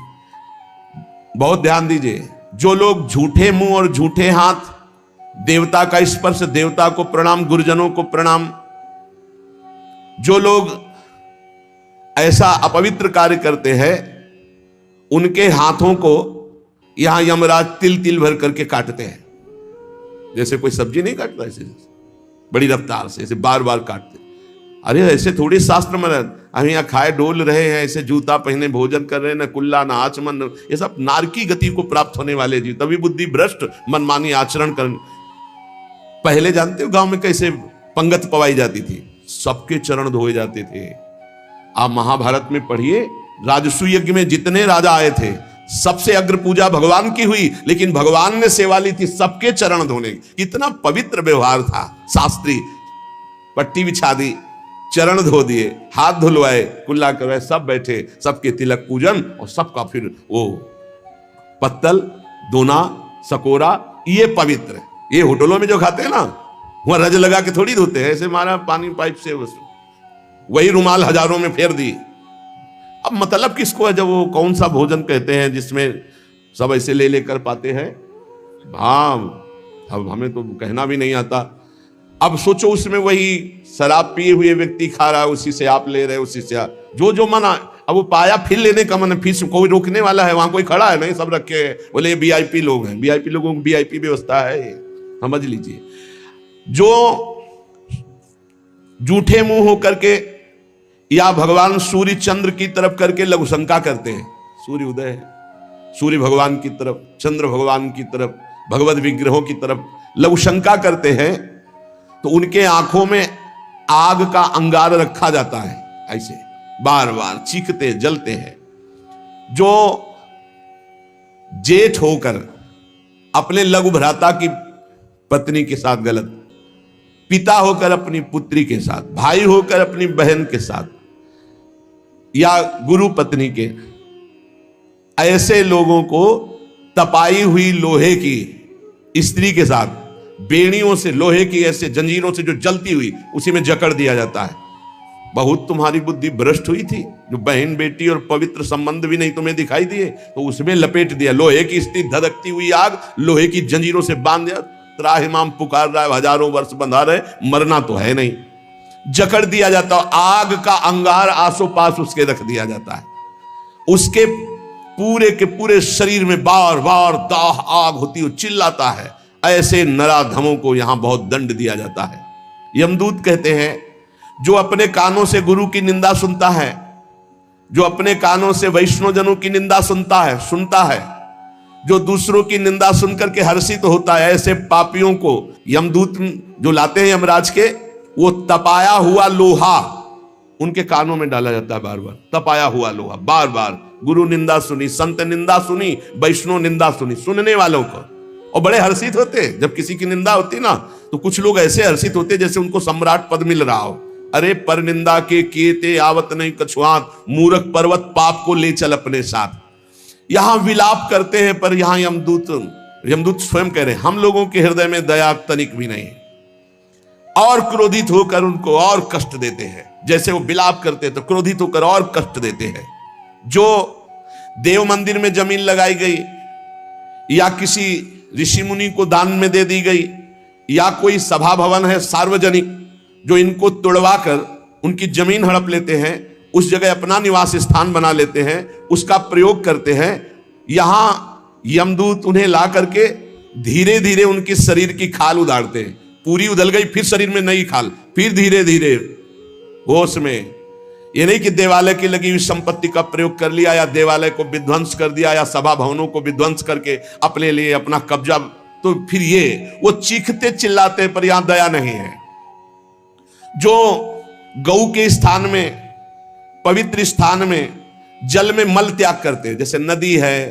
बहुत ध्यान दीजिए, जो लोग झूठे मुंह और झूठे हाथ, देवता का स्पर्श, देवता को प्रणाम, गुरुजनों को प्रणाम, जो लोग ऐसा अपवित्र कार्य करते हैं उनके हाथों को यहां यमराज तिल तिल भर करके काटते हैं। जैसे कोई सब्जी नहीं काटता, ऐसे बड़ी रफ्तार से ऐसे बार बार काटते। अरे ऐसे थोड़ी शास्त्र में, हम यहाँ खाए डोल रहे हैं, ऐसे जूता पहने भोजन कर रहे हैं, न कुल्ला न आचमन, ये सब नारकी गति को प्राप्त होने वाले जीव, तभी बुद्धि भ्रष्ट, मनमानी आचरण कर। पहले जानते हो गांव में कैसे पंगत पवाई जाती थी, सबके चरण धोए जाते थे। आप महाभारत में पढ़िए, राजसू यज्ञ में जितने राजा आए थे सबसे अग्र पूजा भगवान की हुई, लेकिन भगवान ने सेवा ली थी सबके चरण धोने की। कितना पवित्र व्यवहार था, शास्त्री, पट्टी बिछा दी, चरण धो दिए, हाथ धुलवाए, कुल्ला करवाए, सब बैठे, सबके तिलक पूजन, और सबका फिर वो पत्तल, दोना, सकोरा, ये पवित्र। ये होटलों में जो खाते हैं ना, वहां रज लगा के थोड़ी धोते हैं, ऐसे मारा पानी पाइप से, वही रुमाल हजारों में फेर दी। अब मतलब किसको है, जब वो कौन सा भोजन कहते हैं जिसमें सब ऐसे ले लेकर पाते हैं। हाँ, अब हमें तो कहना भी नहीं आता। अब सोचो, उसमें वही शराब पिए हुए व्यक्ति खा रहा है, उसी से आप ले रहे, उसी से जो जो मना। अब वो पाया फिर लेने का मन, फिर कोई रोकने वाला है? वहां कोई खड़ा है नहीं, सब रखे हैं, बोले वीआईपी लोग हैं, वीआईपी लोगों को वीआईपी व्यवस्था है, समझ लीजिए। जो झूठे मुंह होकर के या भगवान सूर्य चंद्र की तरफ करके लघुशंका करते हैं, सूर्य उदय है, सूर्य भगवान की तरफ, चंद्र भगवान की तरफ, भगवत विग्रहों की तरफ लघुशंका करते हैं, तो उनके आंखों में आग का अंगार रखा जाता है, ऐसे बार बार चीखते जलते हैं। जो जेठ होकर अपने लघु भ्राता की पत्नी के साथ गलत, पिता होकर अपनी पुत्री के साथ, भाई होकर अपनी बहन के साथ, या गुरु पत्नी के, ऐसे लोगों को तपाई हुई लोहे की स्त्री के साथ, बेड़ियों से, लोहे की ऐसे जंजीरों से जो जलती हुई, उसी में जकड़ दिया जाता है। बहुत तुम्हारी बुद्धि भ्रष्ट हुई थी, जो बहन बेटी और पवित्र संबंध भी नहीं तुम्हें दिखाई दिए, तो उसमें लपेट दिया। लोहे की स्त्री, धधकती हुई आग, लोहे की जंजीरों से बांध दिया, त्राहिमाम पुकार रहा है, हजारों वर्ष बंधा रहे, मरना तो है नहीं, जकड़ दिया जाता है। आग का अंगार आसो पास उसके रख दिया जाता है, उसके पूरे के पूरे शरीर में बार बार दाह आग होती है, चिल्लाता है। ऐसे नराधमों को यहां बहुत दंड दिया जाता है। यमदूत कहते हैं, जो अपने कानों से गुरु की निंदा सुनता है, जो अपने कानों से वैष्णवजनों की निंदा सुनता है, जो दूसरों की निंदा सुनकर के हर्षित होता है, ऐसे पापियों को यमदूत जो लाते हैं यमराज के, वो तपाया हुआ लोहा उनके कानों में डाला जाता है, बार बार तपाया हुआ लोहा, बार बार गुरु निंदा सुनी, संत निंदा सुनी, वैष्णव निंदा सुनी, सुनने वालों को। और बड़े हर्षित होते जब किसी की निंदा होती ना, तो कुछ लोग ऐसे हर्षित होते जैसे उनको सम्राट पद मिल रहा हो। अरे पर निंदा के किए ते आवत नहीं कछुआत, मूर्ख पर्वत पाप को ले चल अपने साथ। यहां विलाप करते हैं, पर यहां यमदूत स्वयं कह रहे हैं हम लोगों के हृदय में दया तनिक भी नहीं, और क्रोधित होकर उनको और कष्ट देते हैं। जैसे वो विलाप करते तो क्रोधित होकर और कष्ट देते हैं। जो देव मंदिर में जमीन लगाई गई, या किसी ऋषि मुनि को दान में दे दी गई, या कोई सभा भवन है सार्वजनिक जो इनको तोड़वा कर उनकी जमीन हड़प लेते हैं, उस जगह अपना निवास स्थान बना लेते हैं, उसका प्रयोग करते हैं। यहां यमदूत उन्हें ला करके धीरे धीरे उनके शरीर की खाल उदाड़ते हैं। पूरी उधल गई, फिर शरीर में नई खाल, फिर धीरे धीरे होश में। ये नहीं कि देवालय की लगी हुई संपत्ति का प्रयोग कर लिया, या देवालय को विध्वंस कर दिया, या सभा भवनों को विध्वंस करके अपने लिए अपना कब्जा, तो फिर ये वो चीखते चिल्लाते, पर यहां दया नहीं है। जो गौ के स्थान में, पवित्र स्थान में जल में मल त्याग करते हैं, जैसे नदी है,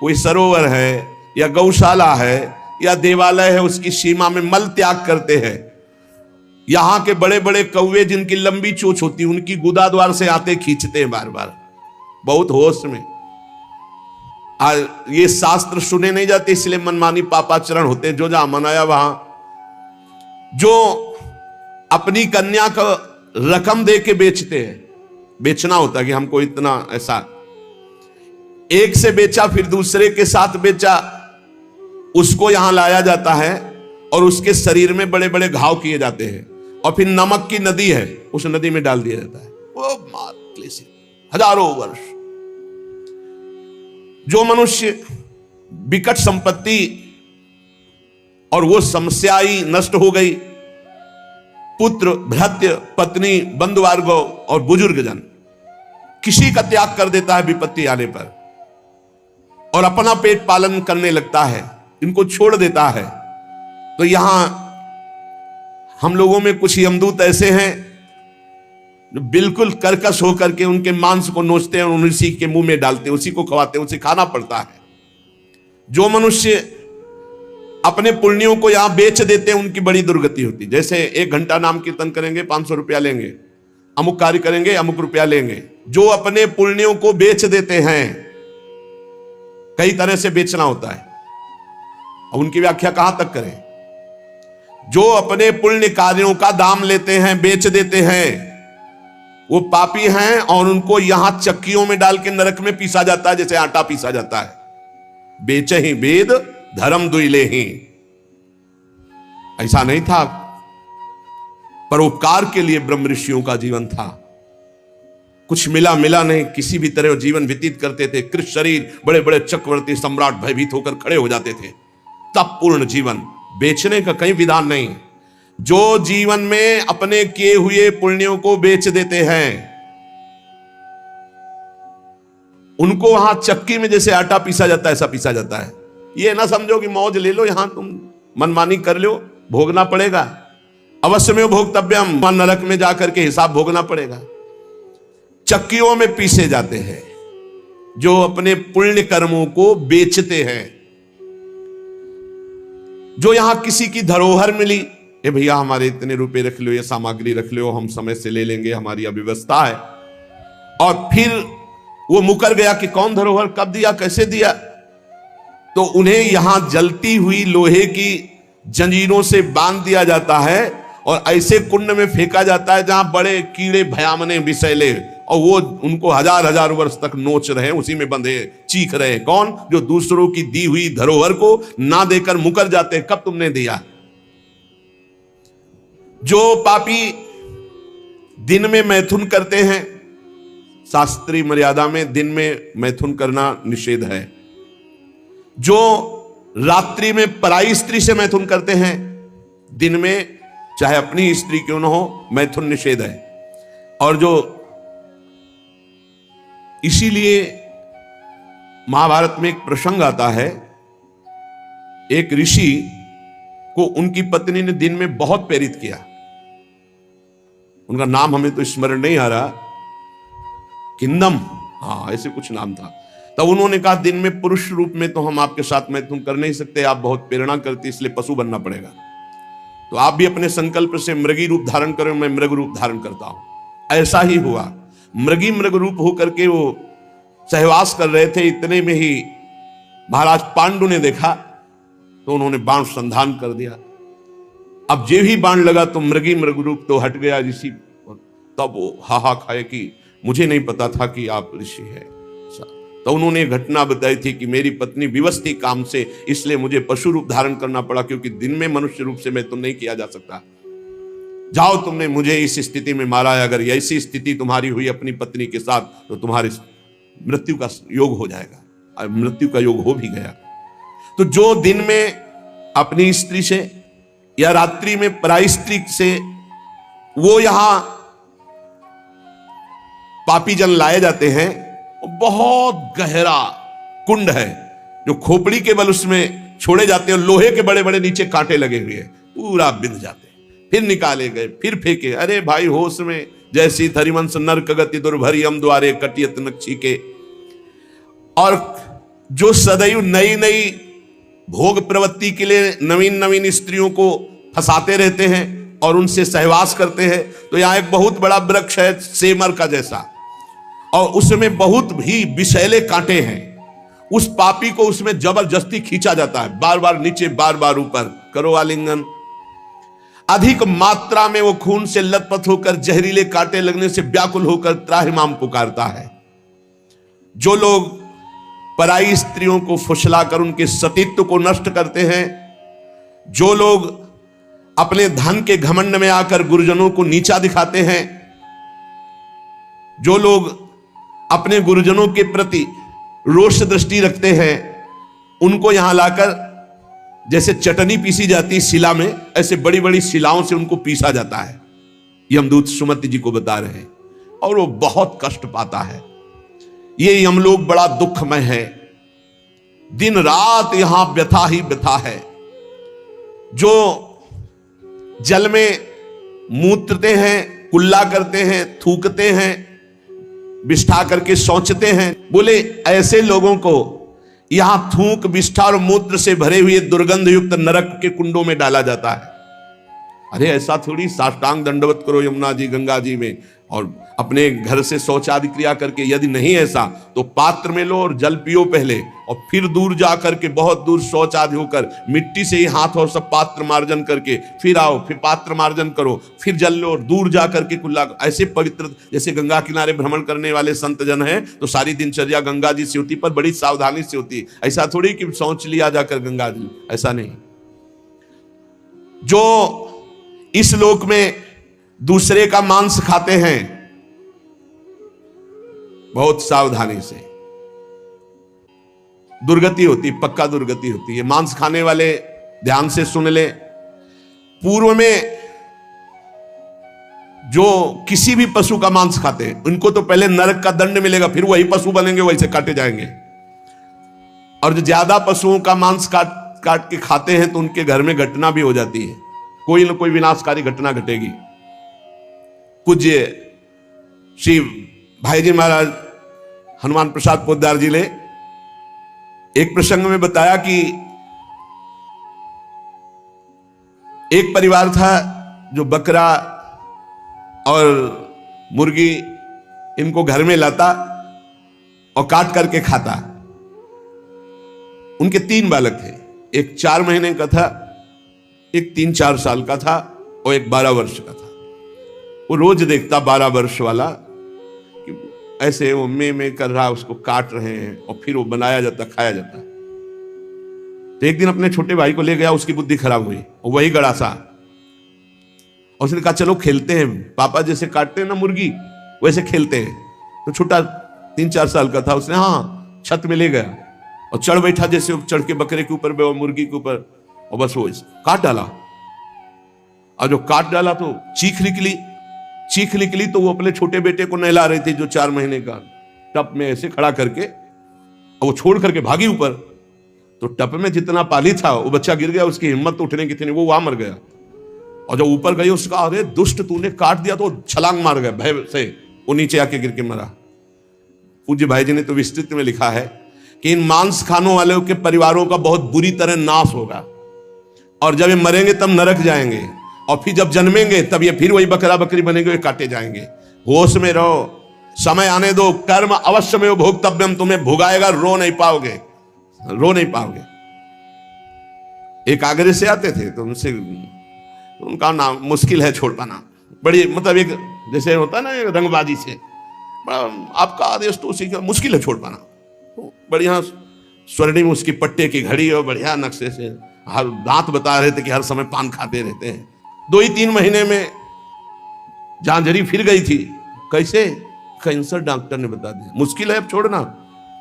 कोई सरोवर है, या गौशाला है, या देवालय है, उसकी सीमा में मल त्याग करते हैं। यहां के बड़े बड़े कौवे जिनकी लंबी चोंच होती है, उनकी गुदा द्वार से आते खींचते हैं बार बार, बहुत होश में। ये शास्त्र सुने नहीं जाते, इसलिए मनमानी पापाचरण होते हैं। जो जहां मनाया वहां, जो अपनी कन्या को रकम दे के बेचते हैं, बेचना होता है कि हमको इतना, ऐसा एक से बेचा फिर दूसरे के साथ बेचा, उसको यहां लाया जाता है और उसके शरीर में बड़े बड़े घाव किए जाते हैं, और फिर नमक की नदी है, उस नदी में डाल दिया जाता है। वो मातले से हजारों वर्ष जो मनुष्य विकट संपत्ति और वो समस्या ही नष्ट हो गई, पुत्र, भृत्य, पत्नी, बंधुवर्ग और बुजुर्ग जन, किसी का त्याग कर देता है विपत्ति आने पर, और अपना पेट पालन करने लगता है, इनको छोड़ देता है। तो यहां हम लोगों में कुछ यमदूत ऐसे हैं जो बिल्कुल कर्कश होकर के उनके मांस को नोचते हैं और उसी के मुंह में डालते हैं, उसी को खवाते हैं, उसे खाना पड़ता है। जो मनुष्य अपने पुण्यों को यहां बेच देते हैं, उनकी बड़ी दुर्गति होती है। जैसे 1 घंटा नाम कीर्तन करेंगे 500 रुपया लेंगे, अमुक कार्य करेंगे अमुक रुपया लेंगे। जो अपने पुण्यों को बेच देते हैं, कई तरह से बेचना होता है, और उनकी व्याख्या कहां तक करें। जो अपने पुण्य कार्यों का दाम लेते हैं, बेच देते हैं, वो पापी हैं, और उनको यहां चक्कियों में डाल के नरक में पीसा जाता है, जैसे आटा पीसा जाता है। बेचे ही वेद धर्म दुइले ही, ऐसा नहीं था। परोपकार के लिए ब्रह्म ऋषियों का जीवन था। कुछ मिला नहीं, किसी भी तरह जीवन व्यतीत करते थे। कृष्ण शरीर, बड़े बड़े चक्रवर्ती सम्राट भयभीत होकर खड़े हो जाते थे। तप पूर्ण जीवन, बेचने का कहीं विधान नहीं। जो जीवन में अपने किए हुए पुण्यों को बेच देते हैं, उनको वहां चक्की में जैसे आटा पीसा जाता है, ऐसा पीसा जाता है। ये ना समझो कि मौज ले लो, यहां तुम मनमानी कर लो, भोगना पड़ेगा। अवश्य में भोक्तव्यम, नरक में जाकर के हिसाब भोगना पड़ेगा। चक्कियों में पीसे जाते हैं जो अपने पुण्य कर्मों को बेचते हैं। जो यहां किसी की धरोहर मिली, ए भैया हमारे इतने रुपए रख लो, ये सामग्री रख लो, हम समय से ले लेंगे, हमारी अव्यवस्था है, और फिर वो मुकर गया कि कौन धरोहर कब दिया, कैसे दिया, तो उन्हें यहां जलती हुई लोहे की जंजीरों से बांध दिया जाता है और ऐसे कुंड में फेंका जाता है जहां बड़े कीड़े भयामने विषैले, और वो उनको हजार वर्ष तक नोच रहे, उसी में बंधे चीख रहे। कौन? जो दूसरों की दी हुई धरोहर को ना देकर मुकर जाते, कब तुमने दिया। जो पापी दिन में मैथुन करते हैं, शास्त्रीय मर्यादा में दिन में मैथुन करना निषेध है। जो रात्रि में पराई स्त्री से मैथुन करते हैं, दिन में चाहे अपनी स्त्री क्यों न हो, मैथुन निषेध है। और जो इसीलिए महाभारत में एक प्रसंग आता है, एक ऋषि को उनकी पत्नी ने दिन में बहुत प्रेरित किया। उनका नाम हमें तो स्मरण नहीं आ रहा, किंदम, हाँ ऐसे कुछ नाम था। तब उन्होंने कहा दिन में पुरुष रूप में तो हम आपके साथ में तुम कर नहीं सकते, आप बहुत प्रेरणा करती, इसलिए पशु बनना पड़ेगा। तो आप भी अपने संकल्प से मृगी रूप धारण करो, मैं मृग रूप धारण करता हूं। ऐसा ही हुआ, मृग रूप होकर के वो सहवास कर रहे थे। इतने में ही महाराज पांडु ने देखा तो उन्होंने बाण संधान कर दिया। अब जे ही बाण लगा तो मृग रूप तो हट गया ऋषि। तब वो हाहा खाए कि मुझे नहीं पता था कि आप ऋषि हैं। तो उन्होंने घटना बताई थी कि मेरी पत्नी विवश थी काम से, इसलिए मुझे पशु रूप धारण करना पड़ा, क्योंकि दिन में मनुष्य रूप से मैं तो नहीं किया जा सकता। जाओ, तुमने मुझे इस स्थिति में मारा है, अगर ऐसी स्थिति तुम्हारी हुई अपनी पत्नी के साथ तो तुम्हारी मृत्यु का योग हो जाएगा। मृत्यु का योग हो भी गया। तो जो दिन में अपनी स्त्री से या रात्रि में पराई स्त्री से वो यहां पापी जन लाए जाते हैं, बहुत गहरा कुंड है जो खोपड़ी के बल उसमें छोड़े जाते हैं। लोहे के बड़े बड़े नीचे कांटे लगे हुए हैं, पूरा बिंध जाते हैं, फिर निकाले गए, फिर फेंके। अरे भाई होश में जैसी थरिवंश नरक गति दुर्भरियम द्वारे कटियत नक्षी के। और जो सदैव नई नई भोग प्रवृत्ति के लिए नवीन नवीन स्त्रियों को फंसाते रहते हैं और उनसे सहवास करते हैं। तो यहां एक बहुत बड़ा वृक्ष है सेमर का जैसा, और उसमें बहुत ही विषैले कांटे हैं। उस पापी को उसमें जबरदस्ती खींचा जाता है, बार बार नीचे बार बार ऊपर, करो आलिंगन। अधिक मात्रा में वो खून से लथपथ होकर जहरीले कांटे लगने से व्याकुल होकर त्राहिमाम पुकारता है। जो लोग पराई स्त्रियों को फुसलाकर उनके सतीत्व को नष्ट करते हैं, जो लोग अपने धन के घमंड में आकर गुरुजनों को नीचा दिखाते हैं, जो लोग अपने गुरुजनों के प्रति रोष दृष्टि रखते हैं, उनको यहां लाकर जैसे चटनी पीसी जाती शिला में, ऐसे बड़ी बड़ी शिलाओं से उनको पीसा जाता है। यमदूत सुमति जी को बता रहे हैं, और वो बहुत कष्ट पाता है। ये यमलोक बड़ा दुखमय है, दिन रात यहां व्यथा ही व्यथा है। जो जल में मूत्रते हैं, कुल्ला करते हैं, थूकते हैं, विष्ठा करके सोचते हैं, बोले ऐसे लोगों को यहां थूक विष्ठा और मूत्र से भरे हुए दुर्गंध युक्त नरक के कुंडों में डाला जाता है। अरे ऐसा थोड़ी साष्टांग दंडवत करो यमुना जी गंगा जी में और अपने घर से शौचादि क्रिया करके। यदि नहीं ऐसा तो पात्र में लो और जल पियो पहले, और फिर दूर जा करके बहुत दूर शौच आदि होकर मिट्टी से ही हाथ और सब पात्र मार्जन करके फिर आओ, फिर पात्र मार्जन करो, फिर जल लो और दूर जा करके कुल्ला। ऐसे पवित्र जैसे गंगा किनारे भ्रमण करने वाले संत जन हैं तो सारी दिनचर्या गंगा जी से होती, पर बड़ी सावधानी से होती। ऐसा थोड़ी कि शौच लिया जाकर गंगा जी, ऐसा नहीं। जो इस लोक में दूसरे का मांस खाते हैं, बहुत सावधानी से दुर्गति होती, पक्का दुर्गति होती है। मांस खाने वाले ध्यान से सुन ले, पूर्व में जो किसी भी पशु का मांस खाते हैं उनको तो पहले नरक का दंड मिलेगा, फिर वही पशु बनेंगे, वैसे काटे जाएंगे। और जो ज्यादा पशुओं का मांस काट के खाते हैं तो उनके घर में घटना भी हो जाती है, कोई ना कोई विनाशकारी घटना घटेगी। पूज्य श्री भाई जी महाराज हनुमान प्रसाद पोद्दार जी ने एक प्रसंग में बताया कि एक परिवार था जो बकरा और मुर्गी इनको घर में लाता और काट करके खाता। उनके 3 बालक थे, एक 4 महीने का था, एक 3-4 साल का था और एक 12 वर्ष का था। वो रोज देखता 12 वर्ष वाला कि ऐसे वो में कर रहा, उसको काट रहे हैं और फिर वो बनाया जाता, खाया जाता। तो एक दिन अपने छोटे भाई को ले गया, उसकी बुद्धि खराब हुई और वही गड़ासा। और उसने कहा चलो खेलते हैं, पापा जैसे काटते हैं ना मुर्गी वैसे खेलते हैं। तो छोटा 3-4 साल का था, उसने हाँ छत में ले गया और चढ़ बैठा, जैसे चढ़ के बकरे के ऊपर मुर्गी के ऊपर, और बस वो काट डाला। और जो काट डाला तो चीख निकली तो वो अपने छोटे बेटे को नहला रही थी जो 4 महीने का, टप में ऐसे खड़ा करके, और वो छोड़ करके भागी ऊपर। तो टप में जितना पानी था वो बच्चा गिर गया, उसकी हिम्मत तो उठने की थी नहीं, वो वहां मर गया। और जब ऊपर गई उसका अरे दुष्ट तूने काट दिया, तो छलांग मार गया भय से, वो नीचे आके गिर के मरा। पूज्य भाई जी ने तो विस्तृत में लिखा है कि इन मांस खानों वालों के परिवारों का बहुत बुरी तरह नाश होगा, और जब ये मरेंगे तब नरक जाएंगे, और फिर जब जन्मेंगे तब ये फिर वही बकरा बकरी बनेंगे, वे काटे जाएंगे। होश में रहो, समय आने दो, कर्म अवश्य में भोक्तव्यम, तुम्हें भुगाएगा, रो नहीं पाओगे, रो नहीं पाओगे। एक आगरे से आते थे तो उनसे, उनका नाम मुश्किल है छोड़ पाना, बड़ी मतलब एक जैसे होता है ना रंगबाजी से, आपका आदेश तो उसी का मुश्किल है छोड़ पाना। तो बढ़िया स्वर्णिम उसकी पट्टे की घड़ी और बढ़िया नक्शे से, हर दांत बता रहे थे कि हर समय पान खाते रहते हैं। 2 ही 3 महीने में झांझरी फिर गई थी। कैसे? कैंसर डॉक्टर ने बता दिया, मुश्किल है अब छोड़ना,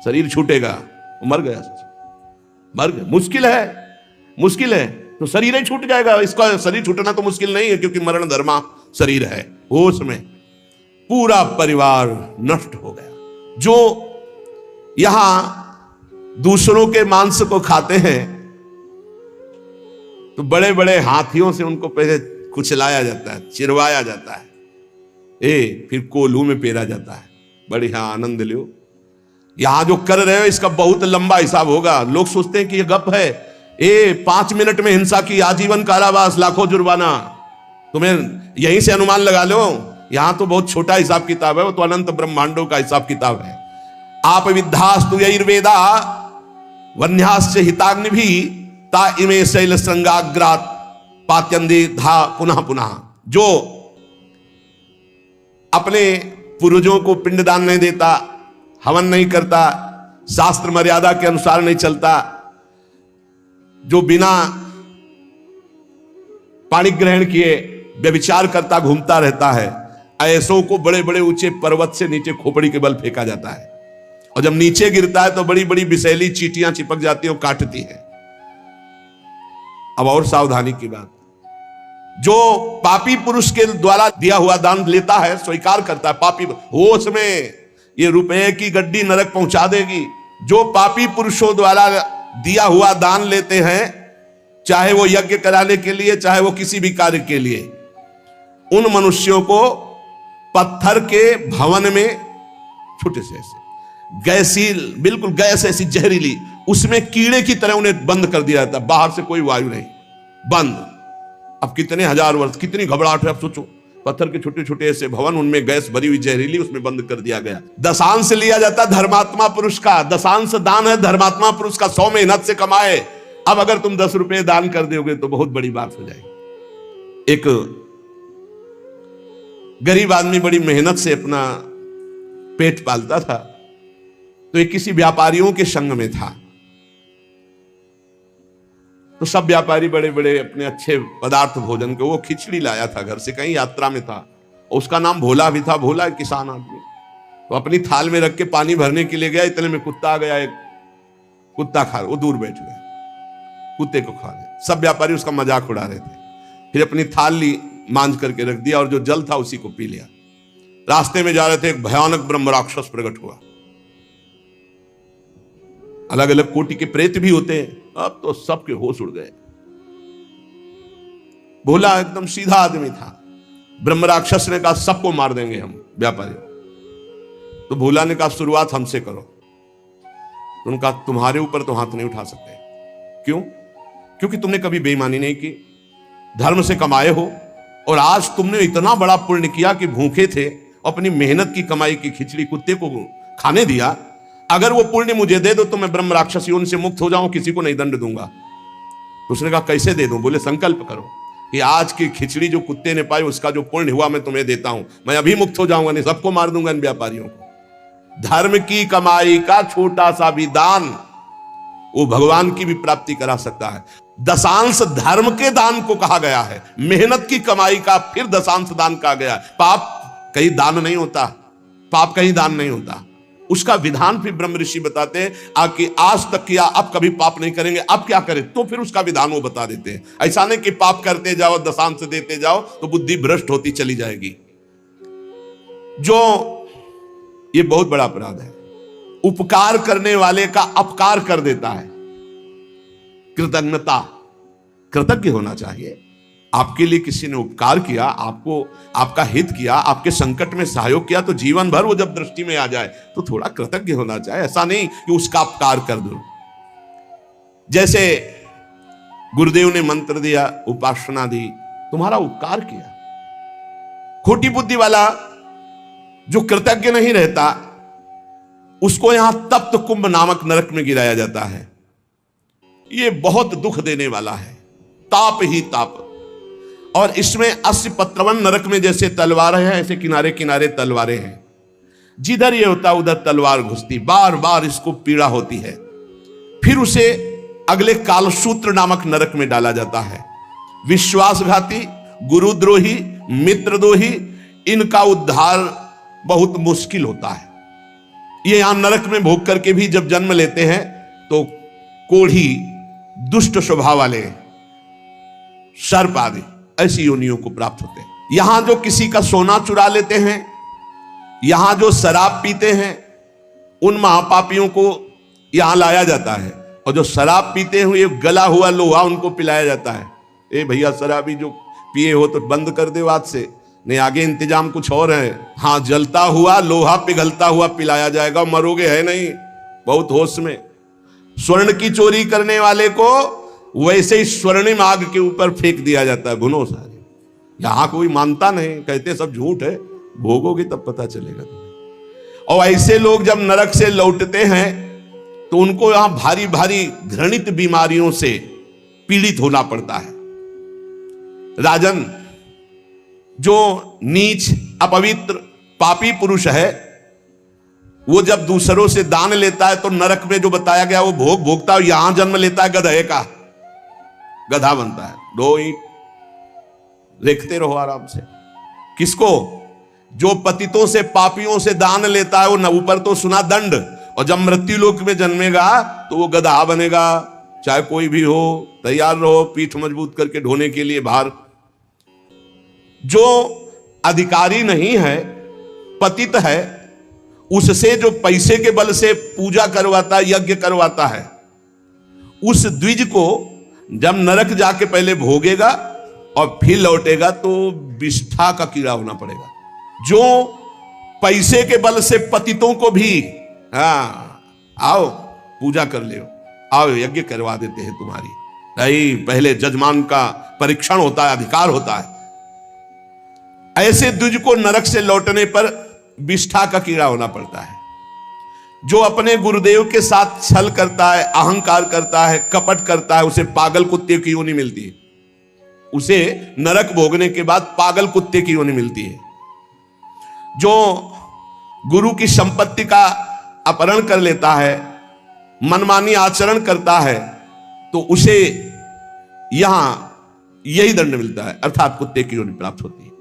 शरीर छूटेगा। वो मर गया, मर गया। मुश्किल है, मुश्किल है तो शरीर ही छूट जाएगा। इसका शरीर छूटना तो मुश्किल नहीं है, क्योंकि मरण धर्मा शरीर है। होश में पूरा परिवार नष्ट हो गया। जो यहां दूसरों के मांस को खाते हैं तो बड़े बड़े हाथियों से उनको पहले कुचलाया जाता है, चिरवाया जाता है, फिर कोल्हू में पेरा जाता है। बढ़िया आनंद लो। यहां जो कर रहे हो इसका बहुत लंबा हिसाब होगा। लोग सोचते हैं कि ये गप है, 5 मिनट में हिंसा की आजीवन कारावास, लाखों जुर्माना, तुम्हें यहीं से अनुमान लगा लो। यहां तो बहुत छोटा हिसाब किताब है, वो तो अनंत ब्रह्मांडों का हिसाब किताब है। आप विद्धास्तु यैर्वेदा वन्याश्च हिताग्नि भी ता इमे शैल श्रृंगाग्रात पात्यंदे धा पुनः पुनः। जो अपने पूर्वजों को पिंडदान नहीं देता, हवन नहीं करता, शास्त्र मर्यादा के अनुसार नहीं चलता, जो बिना पाणी ग्रहण किए व्यभिचार करता घूमता रहता है, ऐसों को बड़े बड़े ऊंचे पर्वत से नीचे खोपड़ी के बल फेंका जाता है। और जब नीचे गिरता है तो बड़ी बड़ी विषैली चींटियां चिपक जाती है और काटती है। अब और सावधानी की बात, जो पापी पुरुष के द्वारा दिया हुआ दान लेता है, स्वीकार करता है, पापी होश में ये रुपए की गड्डी नरक पहुंचा देगी। जो पापी पुरुषों द्वारा दिया हुआ दान लेते हैं, चाहे वो यज्ञ कराने के लिए, चाहे वो किसी भी कार्य के लिए, उन मनुष्यों को पत्थर के भवन में छोटे से ऐसे गैसील, बिल्कुल गैस ऐसी जहरीली, उसमें कीड़े की तरह उन्हें बंद कर दिया जाता, बाहर से कोई वायु नहीं, बंद। अब कितने हजार वर्ष, कितनी घबराहट है। अब सोचो, पत्थर के छोटे छोटे ऐसे भवन, उनमें गैस भरी हुई जहरीली, उसमें बंद कर दिया गया। दशांश लिया जाता धर्मात्मा पुरुष का, दशांश दान है धर्मात्मा पुरुष का, 100 मेहनत से कमाए। अब अगर तुम 10 रुपए दान कर दोगे तो बहुत बड़ी बात हो जाएगी। एक गरीब आदमी बड़ी मेहनत से अपना पेट पालता था, तो एक किसी व्यापारियों के संग में था। तो सब व्यापारी बड़े बड़े अपने अच्छे पदार्थ भोजन के, वो खिचड़ी लाया था घर से, कहीं यात्रा में था। उसका नाम भोला भी था। भोला एक किसान आदमी, तो अपनी थाल में रख के पानी भरने के लिए गया, इतने में कुत्ता आ गया। एक कुत्ता खा, वो दूर बैठ गया, कुत्ते को खा गया। सब व्यापारी उसका मजाक उड़ा रहे थे। फिर अपनी थाल ली, मांझ करके रख दिया, और जो जल था उसी को पी लिया। रास्ते में जा रहे थे, एक भयानक ब्रह्म राक्षस प्रकट हुआ। अलग अलग कोटि के प्रेत भी होते हैं। अब तो सबके होश उड़ गए। भोला एकदम सीधा आदमी था। ब्रह्म राक्षस ने कहा सबको मार देंगे हम व्यापारी। तो भोला ने कहा शुरुआत हमसे करो। तो उन्होंने कहा तुम्हारे ऊपर तो हाथ नहीं उठा सकते। क्यों? क्योंकि तुमने कभी बेईमानी नहीं की, धर्म से कमाए हो, और आज तुमने इतना बड़ा पुण्य किया कि भूखे थे, अपनी मेहनत की कमाई की खिचड़ी कुत्ते को खाने दिया। अगर वो पुण्य मुझे दे दो तो मैं ब्रह्म राक्षस योनि से मुक्त हो जाऊं, किसी को नहीं दंड दूंगा। तो उसने कहा कैसे दे दूं? बोले संकल्प करो कि आज की खिचड़ी जो कुत्ते ने पाई उसका जो पुण्य हुआ मैं तुम्हें देता हूं, मैं अभी मुक्त हो जाऊंगा, नहीं सबको मार दूंगा इन व्यापारियों को। धर्म की कमाई का छोटा सा भी दान वो भगवान की भी प्राप्ति करा सकता है। दशांश धर्म के दान को कहा गया है, मेहनत की कमाई का फिर दशांश दान कहा गया। पाप कहीं दान नहीं होता, पाप कहीं दान नहीं होता। उसका विधान फिर ब्रह्म ऋषि बताते हैं कि आज तक किया, अब कभी पाप नहीं करेंगे, अब क्या करें, तो फिर उसका विधान वो बता देते हैं। ऐसा नहीं कि पाप करते जाओ, दशांश देते जाओ तो बुद्धि भ्रष्ट होती चली जाएगी। जो ये बहुत बड़ा अपराध है। उपकार करने वाले का अपकार कर देता है। कृतज्ञता, कृतज्ञ होना चाहिए। आपके लिए किसी ने उपकार किया, आपको आपका हित किया, आपके संकट में सहयोग किया, तो जीवन भर वो जब दृष्टि में आ जाए तो थोड़ा कृतज्ञ होना चाहिए। ऐसा नहीं कि उसका उपकार कर दो। जैसे गुरुदेव ने मंत्र दिया, उपासना दी, तुम्हारा उपकार किया। खोटी बुद्धि वाला जो कृतज्ञ नहीं रहता उसको यहां तप्त कुंभ नामक नरक में गिराया जाता है। यह बहुत दुख देने वाला है, ताप ही ताप। और इसमें 80 पत्रवन नरक में जैसे तलवारें हैं, ऐसे किनारे किनारे तलवारें हैं। जिधर ये होता उधर तलवार घुसती, बार बार इसको पीड़ा होती है। फिर उसे अगले कालसूत्र नामक नरक में डाला जाता है। विश्वासघाती, गुरुद्रोही, मित्रद्रोही, इनका उद्धार बहुत मुश्किल होता है। ये यहां नरक में भोग करके भी जब जन्म लेते हैं तो कोढ़ी, दुष्ट स्वभाव वाले, सर्प आदि ऐसी योनियों को प्राप्त होते हैं। यहां जो किसी का सोना चुरा लेते हैं, यहां जो शराब पीते हैं, उन महापापियों को यहां लाया जाता है। और जो शराब पीते हुए गला हुआ लोहा उनको पिलाया जाता है। ए भैया, शराबी जो पिए हो तो बंद कर दे आज से, नहीं आगे इंतजाम कुछ और है। हाँ, जलता हुआ लोहा पिघलता हुआ पिलाया जाएगा, मरोगे है नहीं, बहुत होश में। स्वर्ण की चोरी करने वाले को वैसे ही स्वर्णिम आग के ऊपर फेंक दिया जाता है, घुनो सारे। यहां कोई मानता नहीं, कहते सब झूठ है, भोगोगे तब पता चलेगा तुम्हें। और ऐसे लोग जब नरक से लौटते हैं तो उनको यहां भारी भारी घृणित बीमारियों से पीड़ित होना पड़ता है। राजन, जो नीच, अपवित्र, पापी पुरुष है, वो जब दूसरों से दान लेता है तो नरक में जो बताया गया वो भोग भोगता है। यहां जन्म लेता है गधे का, गधा बनता है। 2 ईंट देखते रहो आराम से। किसको? जो पतितों से, पापियों से दान लेता है, वो न ऊपर तो सुना दंड, और जब मृत्यु लोक में जन्मेगा तो वो गधा बनेगा। चाहे कोई भी हो, तैयार रहो पीठ मजबूत करके ढोने के लिए भार। जो अधिकारी नहीं है, पतित है, उससे जो पैसे के बल से पूजा करवाता, यज्ञ करवाता है, उस द्विज को जब नरक जाके पहले भोगेगा और फिर लौटेगा तो विष्ठा का कीड़ा होना पड़ेगा। जो पैसे के बल से पतितों को भी, हाँ आओ पूजा कर ले, आओ यज्ञ करवा देते हैं तुम्हारी, नहीं पहले जजमान का परीक्षण होता है, अधिकार होता है। ऐसे द्विज को नरक से लौटने पर विष्ठा का कीड़ा होना पड़ता है। जो अपने गुरुदेव के साथ छल करता है, अहंकार करता है, कपट करता है, उसे पागल कुत्ते की योनि मिलती है। उसे नरक भोगने के बाद पागल कुत्ते की योनि मिलती है। जो गुरु की संपत्ति का अपहरण कर लेता है, मनमानी आचरण करता है, तो उसे यहां यही दंड मिलता है, अर्थात कुत्ते की योनि प्राप्त होती है।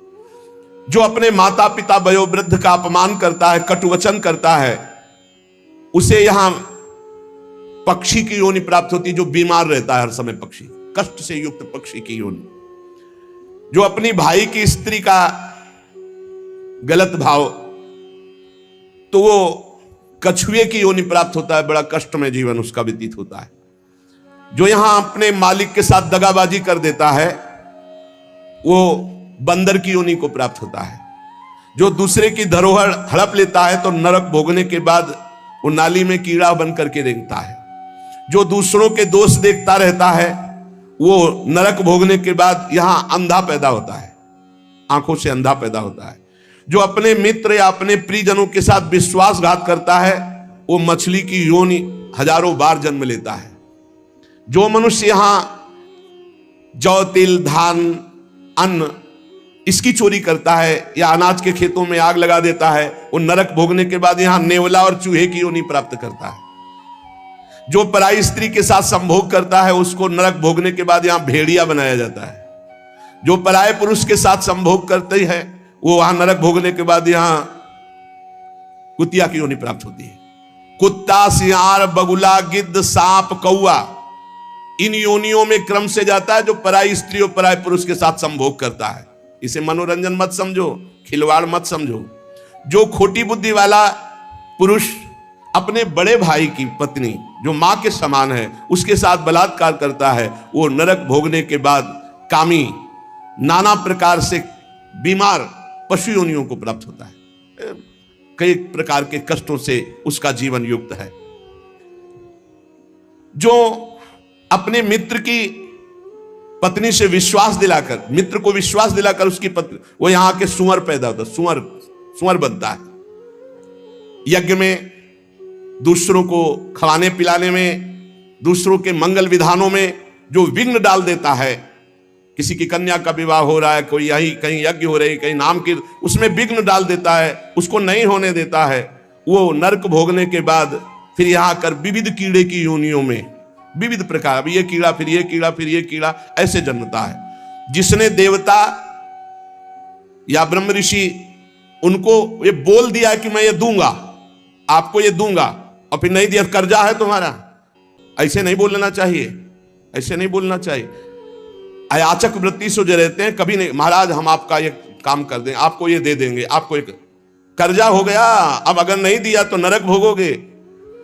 जो अपने माता पिता वयोवृद्ध का अपमान करता है, कटुवचन करता है, उसे यहां पक्षी की योनि प्राप्त होती है, जो बीमार रहता है हर समय, पक्षी, कष्ट से युक्त पक्षी की योनि। जो अपनी भाई की स्त्री का गलत भाव, तो वो कछुए की योनि प्राप्त होता है, बड़ा कष्ट में जीवन उसका व्यतीत होता है। जो यहां अपने मालिक के साथ दगाबाजी कर देता है, वो बंदर की योनि को प्राप्त होता है। जो दूसरे की धरोहर हड़प लेता है तो नरक भोगने के बाद वो नाली में कीड़ा बन करके रेंगता है। जो दूसरों के दोष देखता रहता है, वो नरक भोगने के बाद यहां अंधा पैदा होता है, आंखों से अंधा पैदा होता है। जो अपने मित्र या अपने प्रियजनों के साथ विश्वासघात करता है, वो मछली की योनि हजारों बार जन्म लेता है। जो मनुष्य यहां जौ, तिल, धान, अन्न इसकी चोरी करता है या अनाज के खेतों में आग लगा देता है, वो नरक भोगने के बाद यहां नेवला और चूहे की योनि प्राप्त करता है। जो पराई स्त्री के साथ संभोग करता है, उसको नरक भोगने के बाद यहां भेड़िया बनाया जाता है। जो पराये पुरुष के साथ संभोग करते हैं, वो वहां नरक भोगने के बाद यहां कुतिया की योनि प्राप्त होती है। कुत्ता, सियार, बगुला, गिद्ध, सांप, कौआ, इन योनियों में क्रम से जाता है जो पराई स्त्री और पराये पुरुष के साथ संभोग करता है। इसे मनोरंजन मत समझो, खिलवाड़ मत समझो। जो खोटी बुद्धि वाला पुरुष अपने बड़े भाई की पत्नी, जो मां के समान है, उसके साथ बलात्कार करता है, वो नरक भोगने के बाद कामी, नाना प्रकार से बीमार पशु योनियों को प्राप्त होता है, कई प्रकार के कष्टों से उसका जीवन युक्त है। जो अपने मित्र की पत्नी से विश्वास दिलाकर, मित्र को विश्वास दिलाकर उसकी पत्नी, वो यहां के सुअर पैदा होता है, सुअर बनता है। यज्ञ में दूसरों को खवाने पिलाने में, दूसरों के मंगल विधानों में जो विघ्न डाल देता है, किसी की कन्या का विवाह हो रहा है, कोई यहीं कहीं यज्ञ हो रही, कहीं नाम की, उसमें विघ्न डाल देता है, उसको नहीं होने देता है, वो नरक भोगने के बाद फिर यहां आकर विविध कीड़े की योनियों में, विविध प्रकार, अब ये कीड़ा, फिर ये कीड़ा, फिर ये कीड़ा, ऐसे जन्मता है। जिसने देवता या ब्रह्म ऋषि उनको ये बोल दिया कि मैं ये दूंगा, आपको ये दूंगा, और फिर नहीं दिया, कर्जा है तुम्हारा, ऐसे नहीं बोलना चाहिए, ऐसे नहीं बोलना चाहिए। अयाचक वृत्ति से जो रहते हैं, कभी नहीं, महाराज हम आपका ये काम कर दें, आपको ये दे देंगे, आपको एक कर्जा हो गया, अब अगर नहीं दिया तो नरक भोगोगे,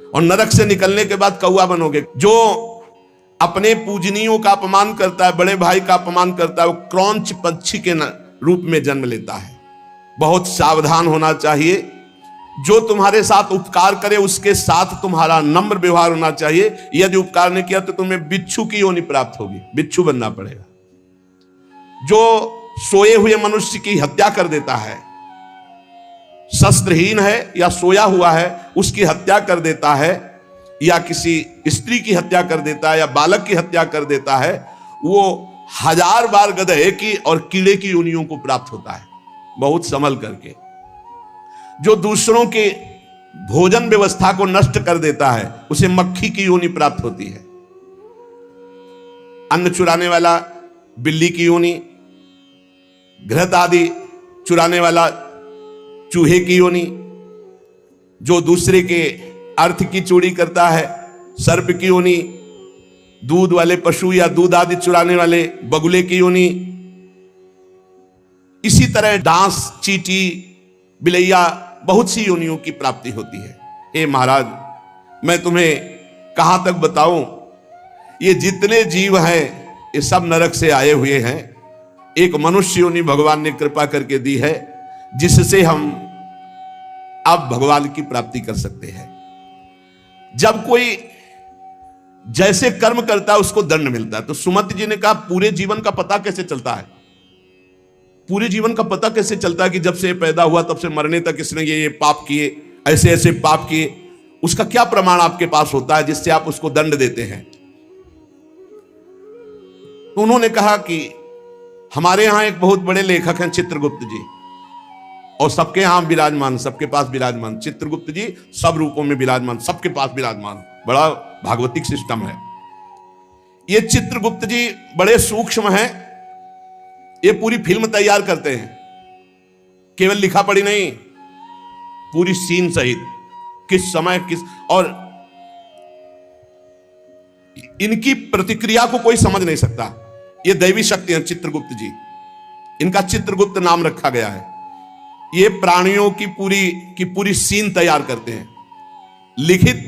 और नरक से निकलने के बाद कौआ बनोगे। जो अपने पूजनीयों का अपमान करता है, बड़े भाई का अपमान करता है, वो क्रौंच पक्षी के रूप में जन्म लेता है। बहुत सावधान होना चाहिए। जो तुम्हारे साथ उपकार करे उसके साथ तुम्हारा नम्र व्यवहार होना चाहिए। यदि उपकार नहीं किया तो तुम्हें बिच्छू की योनि प्राप्त होगी, बिच्छू बनना पड़ेगा। जो सोए हुए मनुष्य की हत्या कर देता है, शस्त्रहीन है या सोया हुआ है, उसकी हत्या कर देता है, या किसी स्त्री की हत्या कर देता है, या बालक की हत्या कर देता है, वो 1000 बार गधे की और कीड़े की योनियों को प्राप्त होता है, बहुत संभल करके। जो दूसरों के भोजन व्यवस्था को नष्ट कर देता है, उसे मक्खी की योनि प्राप्त होती है। अन्न चुराने वाला बिल्ली की योनि, घृत आदि चुराने वाला चूहे की योनि, जो दूसरे के अर्थ की चोरी करता है, सर्प की योनि, दूध वाले पशु या दूध आदि चुराने वाले बगुले की योनि, इसी तरह डांस, चींटी, बिलैया, बहुत सी योनियों की प्राप्ति होती है। हे महाराज, मैं तुम्हें कहां तक बताऊं, ये जितने जीव हैं ये सब नरक से आए हुए हैं। एक मनुष्य योनि भगवान ने कृपा करके दी है, जिससे हम अब भगवान की प्राप्ति कर सकते हैं। जब कोई जैसे कर्म करता है उसको दंड मिलता है। तो सुमति जी ने कहा, पूरे जीवन का पता कैसे चलता है? पूरे जीवन का पता कैसे चलता है कि जब से पैदा हुआ तब से मरने तक इसने ये पाप किए, ऐसे ऐसे पाप किए? उसका क्या प्रमाण आपके पास होता है जिससे आप उसको दंड देते हैं? तो उन्होंने कहा कि हमारे यहां एक बहुत बड़े लेखक हैं चित्रगुप्त जी, और सबके यहां विराजमान, सबके पास विराजमान। चित्रगुप्त जी सब रूपों में विराजमान, सबके पास विराजमान, बड़ा भागवतिक सिस्टम है। ये चित्रगुप्त जी बड़े सूक्ष्म हैं, ये पूरी फिल्म तैयार करते हैं, केवल लिखा पढ़ी नहीं, पूरी सीन सहित, किस समय किस, और इनकी प्रतिक्रिया को कोई समझ नहीं सकता। ये दैवी शक्ति है चित्रगुप्त जी, इनका चित्रगुप्त नाम रखा गया है। ये प्राणियों की पूरी सीन तैयार करते हैं, लिखित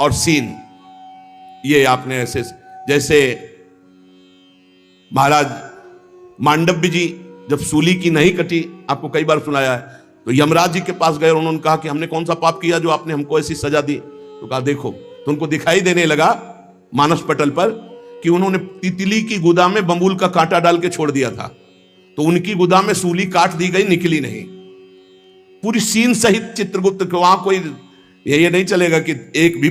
और सीन। ये आपने ऐसे, जैसे महाराज मांडव्य जी जब सूली की नहीं कटी, आपको कई बार सुनाया है, तो यमराज जी के पास गए और उन्होंने कहा कि हमने कौन सा पाप किया जो आपने हमको ऐसी सजा दी? तो कहा देखो, तो उनको दिखाई देने लगा मानस पटल पर कि उन्होंने तितली की गुदा में बंबूल का कांटा डाल के छोड़ दिया था, तो उनकी गुदा में सूली काट दी गई, निकली नहीं। पूरी सीन सहित चित्रगुप्त को, वहां कोई ये नहीं चलेगा कि एक भी